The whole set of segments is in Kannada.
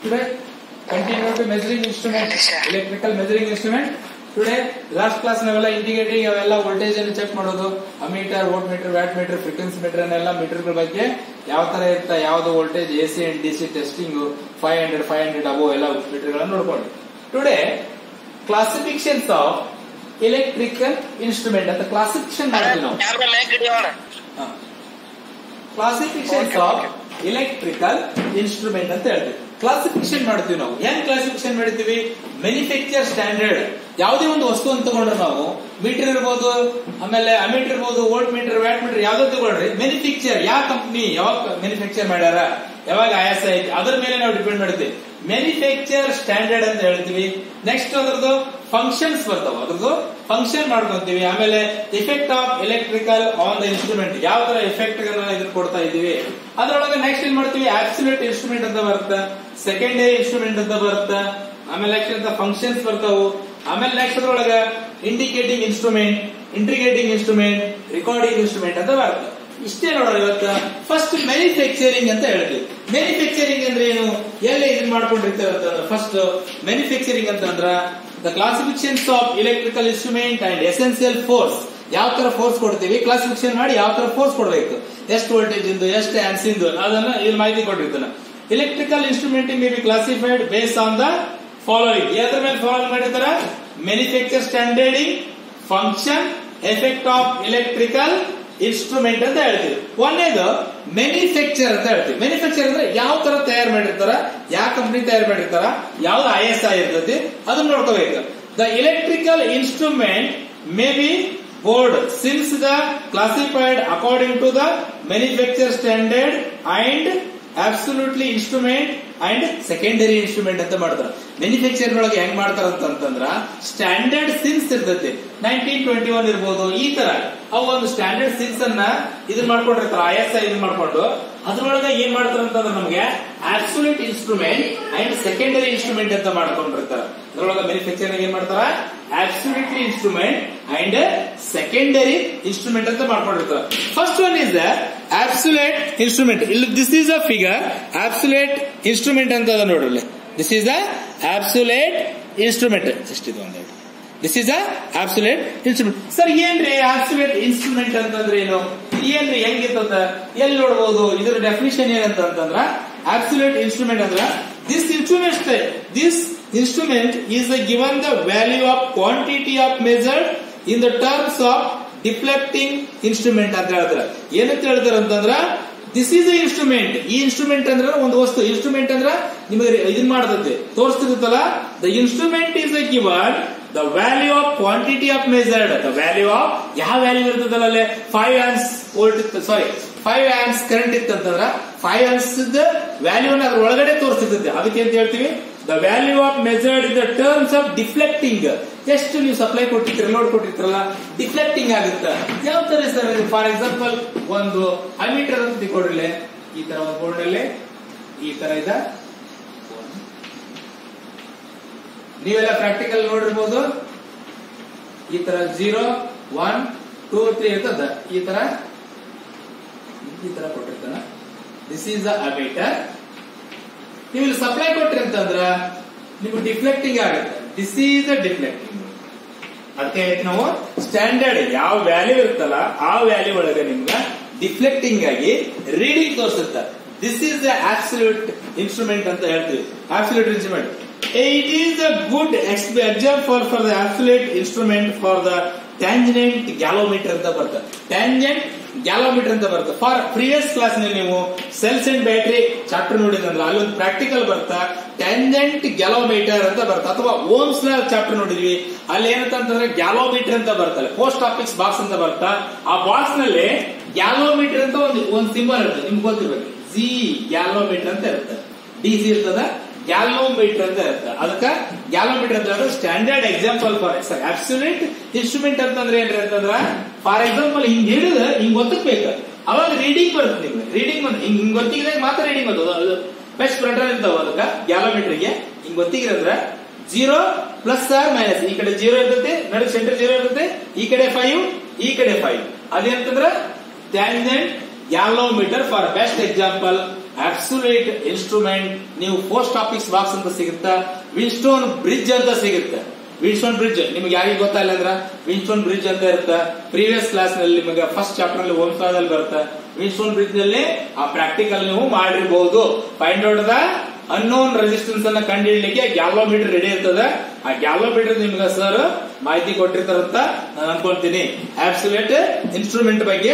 Today, continue to measuring instrument, electrical measuring instrument. Today, last class ನಾವೆಲ್ಲ ಇಂಡಿಕೇಟಿಂಗ್ ಅವೆಲ್ಲ ವೋಲ್ಟೇಜ್ ಅನ್ನು ಚೆಕ್ ಮಾಡೋದು, ammeter, volt meter, watt meter, frequency meter ಅನ್ನೆಲ್ಲ ಮೀಟರ್ ಗಳ ಬಗ್ಗೆ ಯಾವ ತರ ಇರ್ತಾ, ಯಾವ್ದು voltage, AC and DC testing, 500 ಅಬೋ ಎಲ್ಲ ಮೀಟರ್ ಗಳನ್ನ ನೋಡ್ಕೊಂಡು. Today classifications of electrical instrument ಅಂತ ಕ್ಲಾಸಿಫಿಕೇಶನ್ ಮಾಡ್ತೀವಿ ನಾವು. ಕ್ಲಾಸಿಫಿಕೇಶನ್ಸ್ ಆಫ್ ಎಲೆಕ್ಟ್ರಿಕಲ್ ಇನ್ಸ್ಟ್ರೂಮೆಂಟ್ ಅಂತ ಹೇಳ್ತೀವಿ. ಕ್ಲಾಸಿಫಿಕೇಶನ್ ಮಾಡ್ತೀವಿ ನಾವು. ಹೆಂಗ್ ಕ್ಲಾಸಿಫಿಕೇಶನ್ ಮಾಡ್ತೀವಿ? Manufacture standard. ಯಾವುದೇ ಒಂದು ವಸ್ತು ಅಂತ ತಗೊಂಡ್ರೆ ನಾವು ಮೀಟರ್ ಇರ್ಬೋದು, ಆಮೇಲೆ ಅಮೀಟರ್ ಇರ್ಬೋದು, ವೋಲ್ಟ್ ಮೀಟರ್, ವ್ಯಾಟ್ ಮೀಟರ್ ಯಾವ್ದು ತಗೊಳ್ರಿ, ಮ್ಯಾನುಫ್ಯಾಕ್ಚರ್ ಯಾವ ಕಂಪನಿ ಯಾವಾಗ ಮ್ಯಾನುಫ್ಯಾಕ್ಚರ್ ಮಾಡ್ಯಾರ, ಯಾವಾಗ ಆಯಾಸ ಐತಿ, ಅದ್ರ ಮೇಲೆ ನಾವು ಡಿಪೆಂಡ್ ಮಾಡ್ತೀವಿ. ಮ್ಯಾನುಫ್ಯಾಕ್ಚರ್ ಸ್ಟ್ಯಾಂಡರ್ಡ್ ಅಂತ ಹೇಳ್ತೀವಿ. ನೆಕ್ಸ್ಟ್ ಅದ್ರದ್ದು ಫಂಕ್ಷನ್ಸ್ ಬರ್ತಾವ, ಅದ್ರದ್ದು ಫಂಕ್ಷನ್ ಮಾಡ್ಕೊಂತೀವಿ. ಆಮೇಲೆ effect of electrical on the instrument, ಯಾವ ತರ ಎಫೆಕ್ಟ್ ಇದನ್ನ ಕೊಡ್ತಾ ಇದೀವಿ. ಅದ್ರೊಳಗೆ ನೆಕ್ಸ್ಟ್ ಏನ್ ಮಾಡ್ತೀವಿ, ಆಬ್ಸಲ್ಯೂಟ್ ಇನ್ಸ್ಟ್ರೂಮೆಂಟ್ ಅಂತ ಬರುತ್ತೆ, ಸೆಕೆಂಡರಿ ಇನ್ಸ್ಟ್ರೂಮೆಂಟ್ ಅಂತ ಬರುತ್ತೆ, ಆಮೇಲೆ ನೆಕ್ಸ್ಟ್ ಅಂತ ಫಂಕ್ಷನ್ಸ್ ಬರ್ತಾವು. ಆಮೇಲೆ ನೆಕ್ಸ್ಟ್ ಅದ್ರೊಳಗೆ indicating instrument, integrating instrument, recording instrument ಅಂತ ಬರುತ್ತೆ. ಇಷ್ಟೇ ನೋಡೋಣ ಇವತ್ತು. ಫಸ್ಟ್ ಮ್ಯಾನುಫ್ಯಾಕ್ಚರಿಂಗ್ ಅಂತ ಹೇಳ್ತೀವಿ. ಮ್ಯಾನುಫ್ಯಾಕ್ಚರಿಂಗ್ ಅಂದ್ರೆ ಏನು, ಎಲ್ಲಿ ಇದನ್ನ ಮಾಡ್ಕೊಂಡಿರ್ತೇವೆ ಅಂತಂದ್ರೆ, ಫಸ್ಟ್ ಮ್ಯಾನುಫ್ಯಾಕ್ಚರಿಂಗ್ ಅಂತಂದ್ರ the classifications of electrical instrument and essential force. ಯಾವ ತರ ಫೋರ್ಸ್ ಕೊಡ್ತೀವಿ, ಕ್ಲಾಸಿಫಿಕೇಶನ್ ಮಾಡಿ ಯಾವ ತರ ಫೋರ್ಸ್ ಕೊಡಬೇಕು, ಎಷ್ಟು ವೋಲ್ಟೇಜ್ ಇಂದು, ಎಷ್ಟು ಆಂಪ್ಸ್ ಇಂದು, ಅದನ್ನ ಇಲ್ಲಿ ಮಾಹಿತಿ ಕೊಟ್ಟಿರ್ತಾನೆ. Electrical instrument may be classified based on the following. ಯಾವ್ದ್ರ ಮೇಲೆ ಫಾಲೋ ಮಾಡಿರ್ತಾರ, manufacture standarding, function, effect of electrical instrument ಅಂತ ಹೇಳ್ತೀವಿ. ಒಂದೇದು ಮ್ಯಾನುಫ್ಯಾಕ್ಚರ್ ಅಂತ ಹೇಳ್ತೀವಿ. ಮ್ಯಾನುಫ್ಯಾಕ್ಚರ್ ಅಂದ್ರೆ ಯಾವ ತರ ತಯಾರು ಮಾಡಿರ್ತಾರ, ಯಾವ ಕಂಪನಿ ತಯಾರು ಮಾಡಿರ್ತಾರ, ಯಾವ್ದು ISI ಇರ್ತದೆ ಅದನ್ನ ನೋಡ್ಕೋಬೇಕು. The electrical instrument may be board since the classified according to the manufacture standard and absolutely instrument and secondary instrument ಅಂತ ಮಾಡ್ತಾರೆ. ಮ್ಯಾನುಫ್ಯಾಕ್ಚರ್ ಒಳಗೆ ಹೆಂಗ್ ಮಾಡ್ತಾರ ಅಂತಂದ್ರ, ಸ್ಟ್ಯಾಂಡರ್ಡ್ ಸಿನ್ಸ್ ಇರ್ತೈತಿ, 1921 ಇರ್ಬೋದು, ಈ ತರ ಅವು ಒಂದು ಸ್ಟ್ಯಾಂಡರ್ಡ್ ಸಿನ್ಸ್ ಅನ್ನ ಇದನ್ ಮಾಡ್ಕೊಂಡಿರ್ತಾರ, ISI ಇದನ್ ಮಾಡ್ಕೊಂಡು ಅದ್ರೊಳಗೆ ಏನ್ ಮಾಡ್ತಾರ ಅಂತಂದ್ರೆ ನಮ್ಗೆ absolute instrument and secondary instrument ಅಂತ ಮಾಡ್ಕೊಂಡಿರ್ತಾರ. ಅದ್ರೊಳಗೆ ಮ್ಯಾನುಫ್ಯಾಕ್ಚರ್ ಏನ್ ಮಾಡ್ತಾರ, absolutely instrument and secondary instrument ಅಂತ ಮಾಡ್ಕೊಂಡಿರ್ತಾರ. First one is the absolute instrument. ಇಲ್ಲಿ this is a figure, absolute instrument ಅಂತ ಅದ ನೋಡ್ರಿ. This is the absolute instrument. Just ಇದು ಒಂದು, this is the absolute instrument. Sir ಏನ್ರಿ ಅಬ್ಸಲ್ಯೂಟ್ ಇನ್ಸ್ಟ್ರೂಮೆಂಟ್ ಅಂತಂದ್ರೆ ಏನು, ಏನ್ರಿ ಹೆಂಗಿರ್ತದ, ಎಲ್ಲಿ ನೋಡಬಹುದು, ಇದರ ಡೆಫಿನಿಷನ್ ಏನಂತಂದ್ರ, ಅಬ್ಸಲ್ಯೂಟ್ ಇನ್ಸ್ಟ್ರೂಮೆಂಟ್ ಅಂದ್ರ this instrument is given the value of quantity of measured in the terms of deflecting instrument ಅಂತ ಹೇಳ್ತಾರೆ. ಏನಂತ ಹೇಳ್ತಾರೆ ಅಂತಂದ್ರ, ದಿಸ್ ಈಸ್ ಅ ಇನ್ಸ್ಟ್ರೂಮೆಂಟ್. ಈ ಇನ್ಸ್ಟ್ರೂಮೆಂಟ್ ಅಂದ್ರೆ ಒಂದು ವಸ್ತು. ಇನ್ಸ್ಟ್ರೂಮೆಂಟ್ ಅಂದ್ರ ನಿಮಗೆ ಇದನ್ ಮಾಡ್ತದೆ, ತೋರಿಸ್ತಿರುತ್ತಲ್ಲ. The instrument is given the value of quantity of measured. The value of ಯಾವ ವ್ಯಾಲ್ಯೂ ಇರ್ತದಲ್ಲ, ಅಲ್ಲಿ 5 amps ವೋಲ್ಟ್ ಇತ್ತು, ಸಾರಿ 5 amps ಕರೆಂಟ್ ಇತ್ತಂತಂದ್ರ 5 amps ವ್ಯಾಲ್ಯೂ ಅದ್ರ ಒಳಗಡೆ ತೋರಿಸ್ತಿರ್ತದೆ. ಅದಕ್ಕೆ ಅಂತ ಹೇಳ್ತೀವಿ the value of measured in the terms of deflecting. ಎಷ್ಟು ನೀವು ಸಪ್ಲೈ ಕೊಟ್ಟಿರ್ತೀರ, ಲೋಡ್ ಕೊಟ್ಟಿರ್ತೀರಲ್ಲ, ಡಿಫ್ಲೆಕ್ಟಿಂಗ್ ಆಗುತ್ತೆ. ಯಾವ ತರ ಸರ್, ಫಾರ್ ಎಕ್ಸಾಂಪಲ್ ಒಂದು ಅಮೀಟರ್ ಅಂತ ತಿಳ್ಕೊಡ್ರಿ. ಈ ತರ ಒಂದು ಬೋರ್ಡ್ ಅಲ್ಲಿ ಈ ತರ ಇದೆ, ನೀವೆಲ್ಲ ಪ್ರಾಕ್ಟಿಕಲ್ ನೋಡಿರ್ಬೋದು. ಈ ತರ 0, 1, 2, 3 ಇರ್ತದ. ಈ ತರ ಕೊಟ್ಟಿರ್ತಾನ. This is the ammeter. ನೀವು ಇಲ್ಲಿ ಸಪ್ಲೈ ಕೊಟ್ರಿ ಅಂತಂದ್ರ ನಿಮ್ಗೆ ಡಿಫ್ಲೆಕ್ಟಿಂಗ್ ಆಗುತ್ತೆ. This is the deflecting. ಅದಕ್ಕೆ ನಾವು ಸ್ಟ್ಯಾಂಡರ್ಡ್ ಯಾವ ವ್ಯಾಲ್ಯೂ ಇರುತ್ತಲ್ಲ ಆ ವ್ಯಾಲ್ಯೂ ಒಳಗೆ ನಿಮ್ಗೆ ಡಿಫ್ಲೆಕ್ಟಿಂಗ್ ಆಗಿ ರೀಡಿಂಗ್ ತೋರಿಸುತ್ತೆ. This is the absolute instrument ಅಂತ ಹೇಳ್ತೀವಿ. Absolute instrument. It is a good example for the absolute instrument for the tangent galvanometer ಅಂತ ಬರ್ತದೆ. ಟ್ಯಾಂಜೆಂಟ್ ಗ್ಯಾಲೋಮೀಟರ್ ಅಂತ ಬರುತ್ತೆ. ಫಾರ್ ಪ್ರಿವಿಯಸ್ ಕ್ಲಾಸ್ ನಲ್ಲಿ ನೀವು ಸೆಲ್ಸ್ ಅಂಡ್ ಬ್ಯಾಟರಿ ಚಾಪ್ಟರ್ ನೋಡಿದ್ರಲ್ಲ, ಅಲ್ಲಿ ಒಂದು ಪ್ರಾಕ್ಟಿಕಲ್ ಬರ್ತಾ ಟ್ಯಾಂಜೆಂಟ್ ಗ್ಯಾಲೋಮೀಟರ್ ಅಂತ ಬರುತ್ತೆ. ಅಥವಾ ಓಮ್ಸ್ ಲಾ ಚಾಪ್ಟರ್ ನೋಡಿದ್ವಿ, ಅಲ್ಲಿ ಏನಂತಂದ್ರೆ ಗ್ಯಾಲೋಮೀಟರ್ ಅಂತ ಬರ್ತಲ್ಲ, ಪೋಸ್ಟ್ ಆಫೀಸ್ ಬಾಕ್ಸ್ ಅಂತ ಬರ್ತಾ, ಆ ಬಾಕ್ಸ್ ನಲ್ಲಿ ಗ್ಯಾಲೋಮೀಟರ್ ಅಂತ ಒಂದು ಸಿಂಬಲ್ ಇರ್ತದೆ, ನಿಮ್ಗೆ ಗೊತ್ತಿರ್ಬೇಕು. ಜಿ ಗ್ಯಾಲೋಮೀಟರ್ ಅಂತ ಇರುತ್ತೆ, DC ಇರ್ತದ, ಗ್ಯಾಲೋಮೀಟರ್ ಅಂತ ಇರುತ್ತೆ. ಅದಕ್ಕೆ ಗ್ಯಾಲೋಮೀಟರ್ ಅಂತ standard example for absolute instrument ಅಂತಂದ್ರೆ ಏನ್ರಿ ಅಂತಂದ್ರ, ಫಾರ್ ಎಕ್ಸಾಂಪಲ್ ಹಿಂಗ್ ಹಿಡಿದ ಹಿಂಗ್ ಗೊತ್ತಬೇಕು, ಅವಾಗ ರೀಡಿಂಗ್ ಬರುತ್ತೆ. ನಿಮ್ಗೆ ರೀಡಿಂಗ್ ಬಂದು ಹಿಂಗ್ ಗೊತ್ತಿಗಿದಾಗ ಮಾತ್ರ ರೀಡಿಂಗ್ ಬರ್ತದೆ. ಬೆಸ್ಟ್ ಫ್ರಂಟಲ್ ಇರ್ತಾವ. ಅದಕ್ಕೆ ಗ್ಯಾಲೋಮೀಟರ್ಗೆ ಹಿಂಗ್ ಗೊತ್ತಿಗಿರಂದ್ರ 0 ಪ್ಲಸ್ ಆರ್ ಮೈನಸ್, ಈ ಕಡೆ 0 ಇರ್ತೈತಿ, ನಡು ಸೆಂಟರ್ 0 ಇರ್ತೈತಿ, ಈ ಕಡೆ 5, ಈ ಕಡೆ 5. ಅದೇನಂತಂದ್ರ tangent galvanometer for best example absolute instrument ನೀವು ಪೋಸ್ಟ್ ಆಫೀಸ್ ಬಾಕ್ಸ್ ಅಂತ ಸಿಗುತ್ತಾ, ವಿನ್ಸ್ಟೋನ್ ಬ್ರಿಡ್ಜ್ ಅಂತ ಸಿಗುತ್ತೆ. ವಿನ್ಸ್ಟೋನ್ ಬ್ರಿಡ್ಜ್ ನಿಮ್ಗೆ ಯಾರಿಗೆ ಗೊತ್ತಾಗಿಲ್ಲ ಅಂದ್ರ ವಿನ್ಸ್ಟೋನ್ ಬ್ರಿಡ್ಜ್ ಅಂತ ಇರುತ್ತೆ. ಪ್ರೀವಿಯಸ್ ಕ್ಲಾಸ್ ನಲ್ಲಿ ನಿಮಗೆ ಫಸ್ಟ್ ಚಾಪ್ಟರ್ ನಲ್ಲಿ ಓದ್ತಾದಲ್ಲಿ ಬರುತ್ತೆ. ವಿನ್ಸ್ಟೋನ್ ಬ್ರಿಡ್ಜ್ ನಲ್ಲಿ ಆ ಪ್ರಾಕ್ಟಿಕಲ್ ನೀವು ಮಾಡಿರಬಹುದು. Find out the unknown resistance ಅನ್ನ ಕಂಡುಹಿಡಲಿಕ್ಕೆ ಗ್ಯಾಲೋಮೀಟರ್ ರೆಡಿ ಇರ್ತದೆ. ಆ ಗ್ಯಾಲೋಮೀಟರ್ ನಿಮ್ಗೆ ಸರ್ ಮಾಹಿತಿ ಕೊಟ್ಟಿರ್ತಾರಂತ ನಾನು ಅನ್ಕೊಳ್ತೀನಿ. ಅಬ್ಸಲ್ಯೂಟ್ ಇನ್ಸ್ಟ್ರೂಮೆಂಟ್ ಬಗ್ಗೆ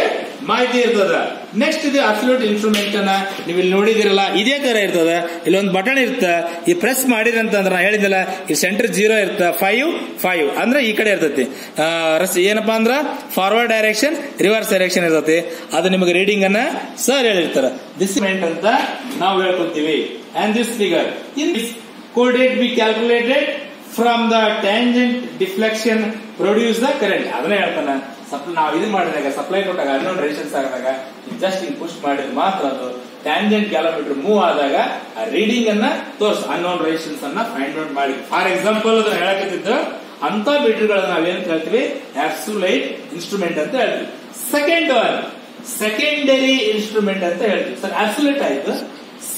ಮಾಹಿತಿ ಇರ್ತದ. ನೆಕ್ಸ್ಟ್ ಇದು ಅಬ್ಸಲ್ಯೂಟ್ ಇನ್ಸ್ಟ್ರೂಮೆಂಟ್ ಅನ್ನ ನೀವು ಇಲ್ಲಿ ನೋಡಿದಿರಲ್ಲ, ಇದೇ ತರ ಇರ್ತದ. ಇಲ್ಲೊಂದು ಬಟನ್ ಇರುತ್ತೆ, ಈ ಪ್ರೆಸ್ ಮಾಡಿರಂತಂದ್ರ ನಾ ಹೇಳಿದಿಲ್ಲ, ಈ ಸೆಂಟರ್ 0 ಇರುತ್ತೆ, 5 ಅಂದ್ರೆ ಈ ಕಡೆ ಇರ್ತೈತಿ. ಏನಪ್ಪಾ ಅಂದ್ರ ಫಾರ್ವರ್ಡ್ ಡೈರೆಕ್ಷನ್, ರಿವರ್ಸ್ ಡೈರೆಕ್ಷನ್ ಇರ್ತೈತಿ. ಅದು ನಿಮಗೆ ರೀಡಿಂಗ್ ಅನ್ನ ಸರ್ ಹೇಳಿರ್ತಾರ. ದಿಸ್ ಅಂತ ನಾವು ಹೇಳ್ಕೊತೀವಿ. And this figure in this coordinate be calculated from the tangent deflection produce the current. ಅದನ್ನ ಹೇಳ್ತಾನೆ. ನಾವು ಇದು ಮಾಡಿದಾಗ ಸಪ್ಲೈ ಕೊಟ್ಟಾಗ ಅನ್ನೋನ್ ರೆಸಿಸ್ಟೆನ್ಸ್ ಆದಾಗ ಜಸ್ಟ್ ಹಿಂಗ್ ಪುಷ್ ಮಾಡಿದ್ರೆ ಮಾತ್ರ ಅದು ಟ್ಯಾಂಜೆಂಟ್ ಗ್ಯಾಲೋಮೀಟರ್ ಮೂವ್ ಆದಾಗ ಆ ರೀಡಿಂಗ್ ಅನ್ನ ತೋರಿಸ್ ಅನ್ನೋನ್ ರೆಸಿಸ್ಟೆನ್ಸ್ ಅನ್ನ ಫೈಂಡ್ ಔಟ್ ಮಾಡಿ. ಫಾರ್ ಎಕ್ಸಾಂಪಲ್ ಅದನ್ನ ಹೇಳಕತ್ತಿದ್ದು ಅಂತ ಮೀಟರ್ಗಳನ್ನ ನಾವೇನ್ ಹೇಳ್ತೀವಿ, ಅಬ್ಸಲ್ಯೂಟ್ ಇನ್ಸ್ಟ್ರೂಮೆಂಟ್ ಅಂತ ಹೇಳ್ತೀವಿ. ಸೆಕೆಂಡ್ ಒನ್ ಸೆಕೆಂಡರಿ ಇನ್ಸ್ಟ್ರೂಮೆಂಟ್ ಅಂತ ಹೇಳ್ತೀವಿ. ಸರ್ ಅಬ್ಸಲ್ಯೂಟ್ ಆಯ್ತು,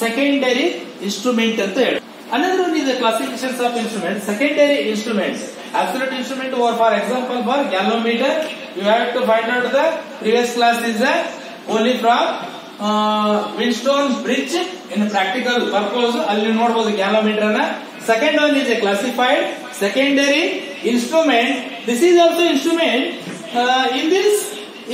ಸೆಕೆಂಡರಿ ಇನ್ಸ್ಟ್ರೂಮೆಂಟ್ ಅಂತ ಹೇಳಿ. Another one is the classifications of instruments. Secondary instruments, absolute instrument, or for example for galvanometer, you have to find out the previous class is only from Winstone bridge in practical purpose. ಅಲ್ಲಿ ನೋಡಬಹುದು galvanometer ಅನ್ನ. Second one is a classified secondary instrument. This is also instrument. In this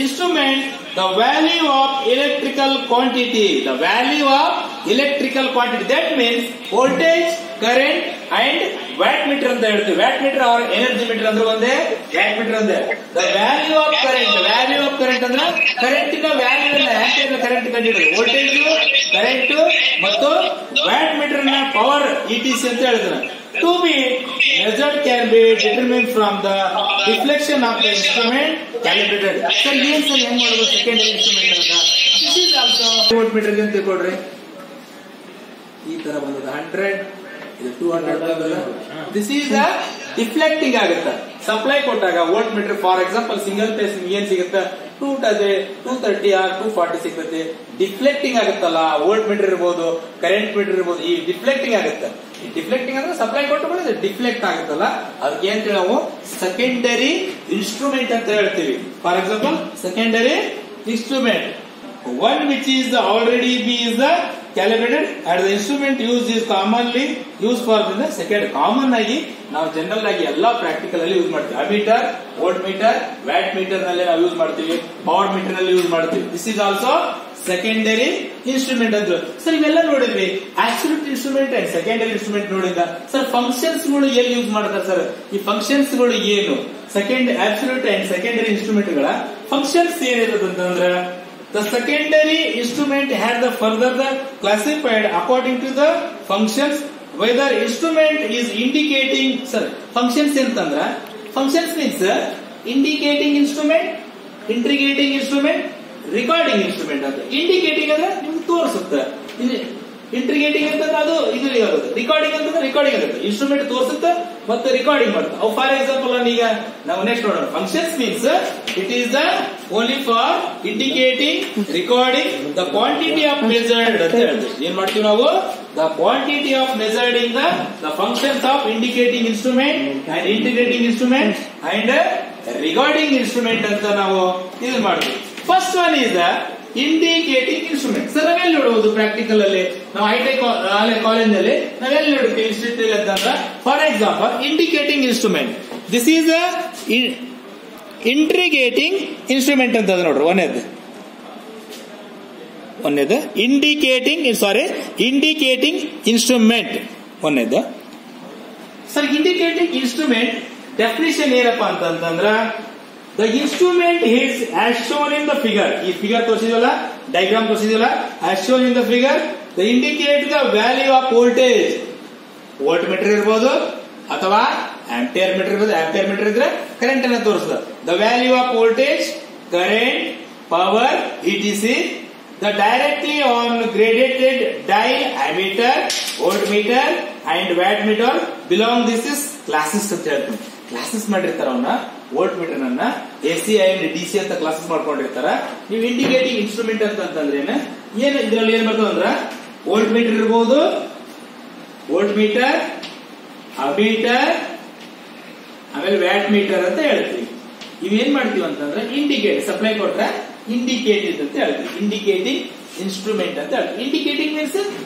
instrument, the value of electrical quantity, the value of electrical quantity, that means voltage, current and wattmeter ಅಂತ ಹೇಳ್ತೀವಿ. wattmeter or energy meter ಅಂದ್ರೆ ಒಂದೇ, wattmeter ಅಂದ್ರೆ the value of current, value of current ಅಂದ್ರೆ ಕರೆಂಟ್ ನ ವ್ಯಾಲ್ಯೂ ಅನ್ನ ಆಂಪಿಯರ್ ಕರೆಂಟ್ ಕಂಡುಹಿಡಿಯೋದು. ವೋಲ್ಟೇಜ್, ಕರೆಂಟ್ ಮತ್ತು wattmeter ನ ಪವರ್ ETC ಅಂತ ಹೇಳ್ತಾರೆ. To be measured can be determined from the deflection of the instrument calibrated. Sir, ಏನ್ ಸರ್ ಹೆಂಗ್ ಮಾಡೋದು ಸೆಕೆಂಡರಿ ಇನ್ಸ್ಟ್ರೂಮೆಂಟ್ ಅಂತ? This is also ವೋಲ್ಟ್ಮೀಟರ್ ಅಂತ ತಿಳ್ಕೊಡ್ರಿ. ಈ ತರ ಬಂದದ 100, ಇದು 200. ದಿಸ್ ಈಸ್ ದ ಡಿಫ್ಲೆಕ್ಟಿಂಗ್ ಆಗುತ್ತೆ. ಸಪ್ಲೈ ಕೊಟ್ಟಾಗ volt meter for example single phase ಏನ್ ಸಿಗುತ್ತೆ, 230 or 240 ಸಿಗುತ್ತೆ. ಡಿಫ್ಲೆಕ್ಟಿಂಗ್ ಆಗುತ್ತಲ್ಲ, ವೋಲ್ಟ್ ಮೀಟರ್ ಇರ್ಬೋದು, ಕರೆಂಟ್ ಮೀಟರ್ ಇರ್ಬೋದು, ಈ ಡಿಫ್ಲೆಕ್ಟಿಂಗ್ ಆಗುತ್ತೆ. ಈ ಡಿಫ್ಲೆಕ್ಟಿಂಗ್ ಅಂದ್ರೆ ಸಪ್ಲೈ ಕೊಟ್ಟು ಡಿಫ್ಲೆಕ್ಟ್ ಆಗುತ್ತಲ್ಲ, ಅದಕ್ಕೆ ಏನ್ ನಾವು ಸೆಕೆಂಡರಿ ಇನ್ಸ್ಟ್ರೂಮೆಂಟ್ ಅಂತ ಹೇಳ್ತೀವಿ. For example secondary instrument, one which is already is the calibrated and the instrument used is commonly used for the second. Common ಆಗಿ ನಾವು ಜನರಲ್ ಆಗಿ ಎಲ್ಲಾ ಪ್ರಾಕ್ಟಿಕಲ್ ಅಲ್ಲಿ ಯೂಸ್ ಮಾಡ್ತೀವಿ. Ammeter, volt meter, watt metre ನಲ್ಲಿ ನಾವು ಯೂಸ್ ಮಾಡ್ತೀವಿ, ಪವರ್ ಮೀಟರ್ ನಲ್ಲಿ ಯೂಸ್ ಮಾಡ್ತೀವಿ. This is also secondary instrument ಅಂತ. ಸರ್ ಇವೆಲ್ಲ ನೋಡಿದ್ವಿ, absolute instrument and secondary instrument ನೋಡಿದ. ಸರ್ ಫಂಕ್ಷನ್ಸ್ ಗಳು ಎಲ್ಲಿ ಯೂಸ್ ಮಾಡ್ತಾರೆ ಸರ್? ಈ ಫಂಕ್ಷನ್ಸ್ ಗಳು ಏನು? ಅಬ್ಸಲ್ಯೂಟ್ ಅಂಡ್ ಸೆಕೆಂಡರಿ ಇನ್ಸ್ಟ್ರೂಮೆಂಟ್ ಗಳ functions ಏನಿರೋದಂತಂದ್ರೆ, the secondary instrument has the further classified according to the functions, whether instrument is indicating. Sir, functions entandra, functions means indicating instrument, integrating instrument, recording instrument ಅಂತ. ಇಂಡಿಕೇಟಿಂಗ್ ಅಂದ್ರೆ ನಿಮ್ಗೆ ತೋರಿಸುತ್ತೆ, ಇಂಟಿಗ್ರೇಟಿಂಗ್ ಅಂತಂದ್ರೆ ಅದು ಇದು ಆಗುತ್ತೆ, ರಿಕಾರ್ಡಿಂಗ್ ಅಂತಂದ್ರೆ ರಿಕಾರ್ಡಿಂಗ್ ಆಗುತ್ತೆ. ಇನ್ಸ್ಟ್ರೂಮೆಂಟ್ ತೋರಿಸುತ್ತೆ ಮತ್ತೆ ರಿಕಾರ್ಡಿಂಗ್ ಮಾಡುತ್ತೆ. ಅವು ಫಾರ್ ಎಕ್ಸಾಂಪಲ್ ಈಗ ನಾವು ನೆಕ್ಸ್ಟ್ ನೋಡೋಣ. Functions means it is the only for indicating, recording the quantity of measured ಅಂತ ಹೇಳ್ತೀವಿ. ಏನ್ ಮಾಡ್ತೀವಿ ನಾವು? The quantity of measuring the functions of indicating instrument and integrating instrument and recording instrument ಅಂತ ನಾವು ಇದು ಮಾಡ್ತೀವಿ. First one is the indicating instrument. Sir ನಾವೆಲ್ಲಿ ನೋಡಬಹುದು ಪ್ರಾಕ್ಟಿಕಲ್ ಅಲ್ಲಿ? ನಾವು ಹೈಟೆಕ್ ಕಾಲೇಜ್ ನಲ್ಲಿ ನಾವೆಲ್ಲಿ ನೋಡ್ತೀವಿ ಇನ್ಸ್ಟಿಟ್ಯೂಟ್ ಅಂತಂದ್ರೆ, for example indicating instrument. This is integrating instrument ಅಂತ ನೋಡ್ರಿ. ಒಂದೇದು ಇಂಡಿಕೇಟಿಂಗ್ ಇನ್ಸ್ಟ್ರೂಮೆಂಟ್ ಒಂದೇದು. ಸರ್ ಇಂಡಿಕೇಟಿಂಗ್ ಇನ್ಸ್ಟ್ರೂಮೆಂಟ್ ಡೆಫಿನಿಷನ್ ಏನಪ್ಪಾ ಅಂತಂದ್ರ, the instrument is as shown in the figure. ಈ ಫಿಗರ್ ತೋರಿಸಿದಲ್ಲ, ಡಯಾಗ್ರಾಮ್ ತೋರಿಸಿದಲ್ಲ, as shown in the figure, they indicate the value of voltage. Volt meter ಇರಬಹುದು ಅಥವಾ ಆಂಪಿಯರ್ ಮೀಟರ್ ಇರಬಹುದು. ಆಂಪಿಯರ್ ಮೀಟರ್ ಇದ್ರೆ ಕರೆಂಟ್ ಅನ್ನು ತೋರಿಸ್ತದೆ. the value of voltage, current, power, etc. the directly on graded dial ammeter, voltmeter and wattmeter belong. This is classes ಅಂತ ಹೇಳ್ತೀನಿ. ಕ್ಲಾಸಸ್ ಮಾಡಿರ್ತಾರ ಅವನ್ನ, ವೋಲ್ಟ್ ಮೀಟರ್ ಅನ್ನ ಎಸಿ ಅಂಡ್ ಡಿಸಿ ಅಂತ ಕ್ಲಾಸಸ್ ಮಾಡ್ಕೊಂಡಿರ್ತಾರ. ನೀವು ಇಂಡಿಕೇಟಿಂಗ್ ಇನ್ಸ್ಟ್ರೂಮೆಂಟ್ ಅಂತಂದ್ರೆ ಏನು ಇದರಲ್ಲಿ ಏನ್ ಬರ್ತದೆ ಅಂದ್ರ, ವೋಲ್ಟ್ ಮೀಟರ್ ಇರಬಹುದು, ವೋಲ್ಟ್ ಮೀಟರ್, ಅಮೀಟರ್, ಆಮೇಲೆ ವ್ಯಾಟ್ ಮೀಟರ್ ಅಂತ ಹೇಳ್ತೀವಿ. ಇವೇನ್ ಮಾಡ್ತೀವಿ ಅಂತಂದ್ರೆ ಇಂಡಿಕೇಟ್, ಸಪ್ಲೈ ಕೊಟ್ರೆ ಇಂಡಿಕೇಟಿಂಗ್ ಅಂತ ಹೇಳ್ತೀವಿ. ಇಂಡಿಕೇಟಿಂಗ್ ಇನ್ಸ್ಟ್ರೂಮೆಂಟ್ ಅಂತ ಹೇಳ್ತೀವಿ. ಇಂಡಿಕೇಟಿಂಗ್ ಮೀನ್ಸ್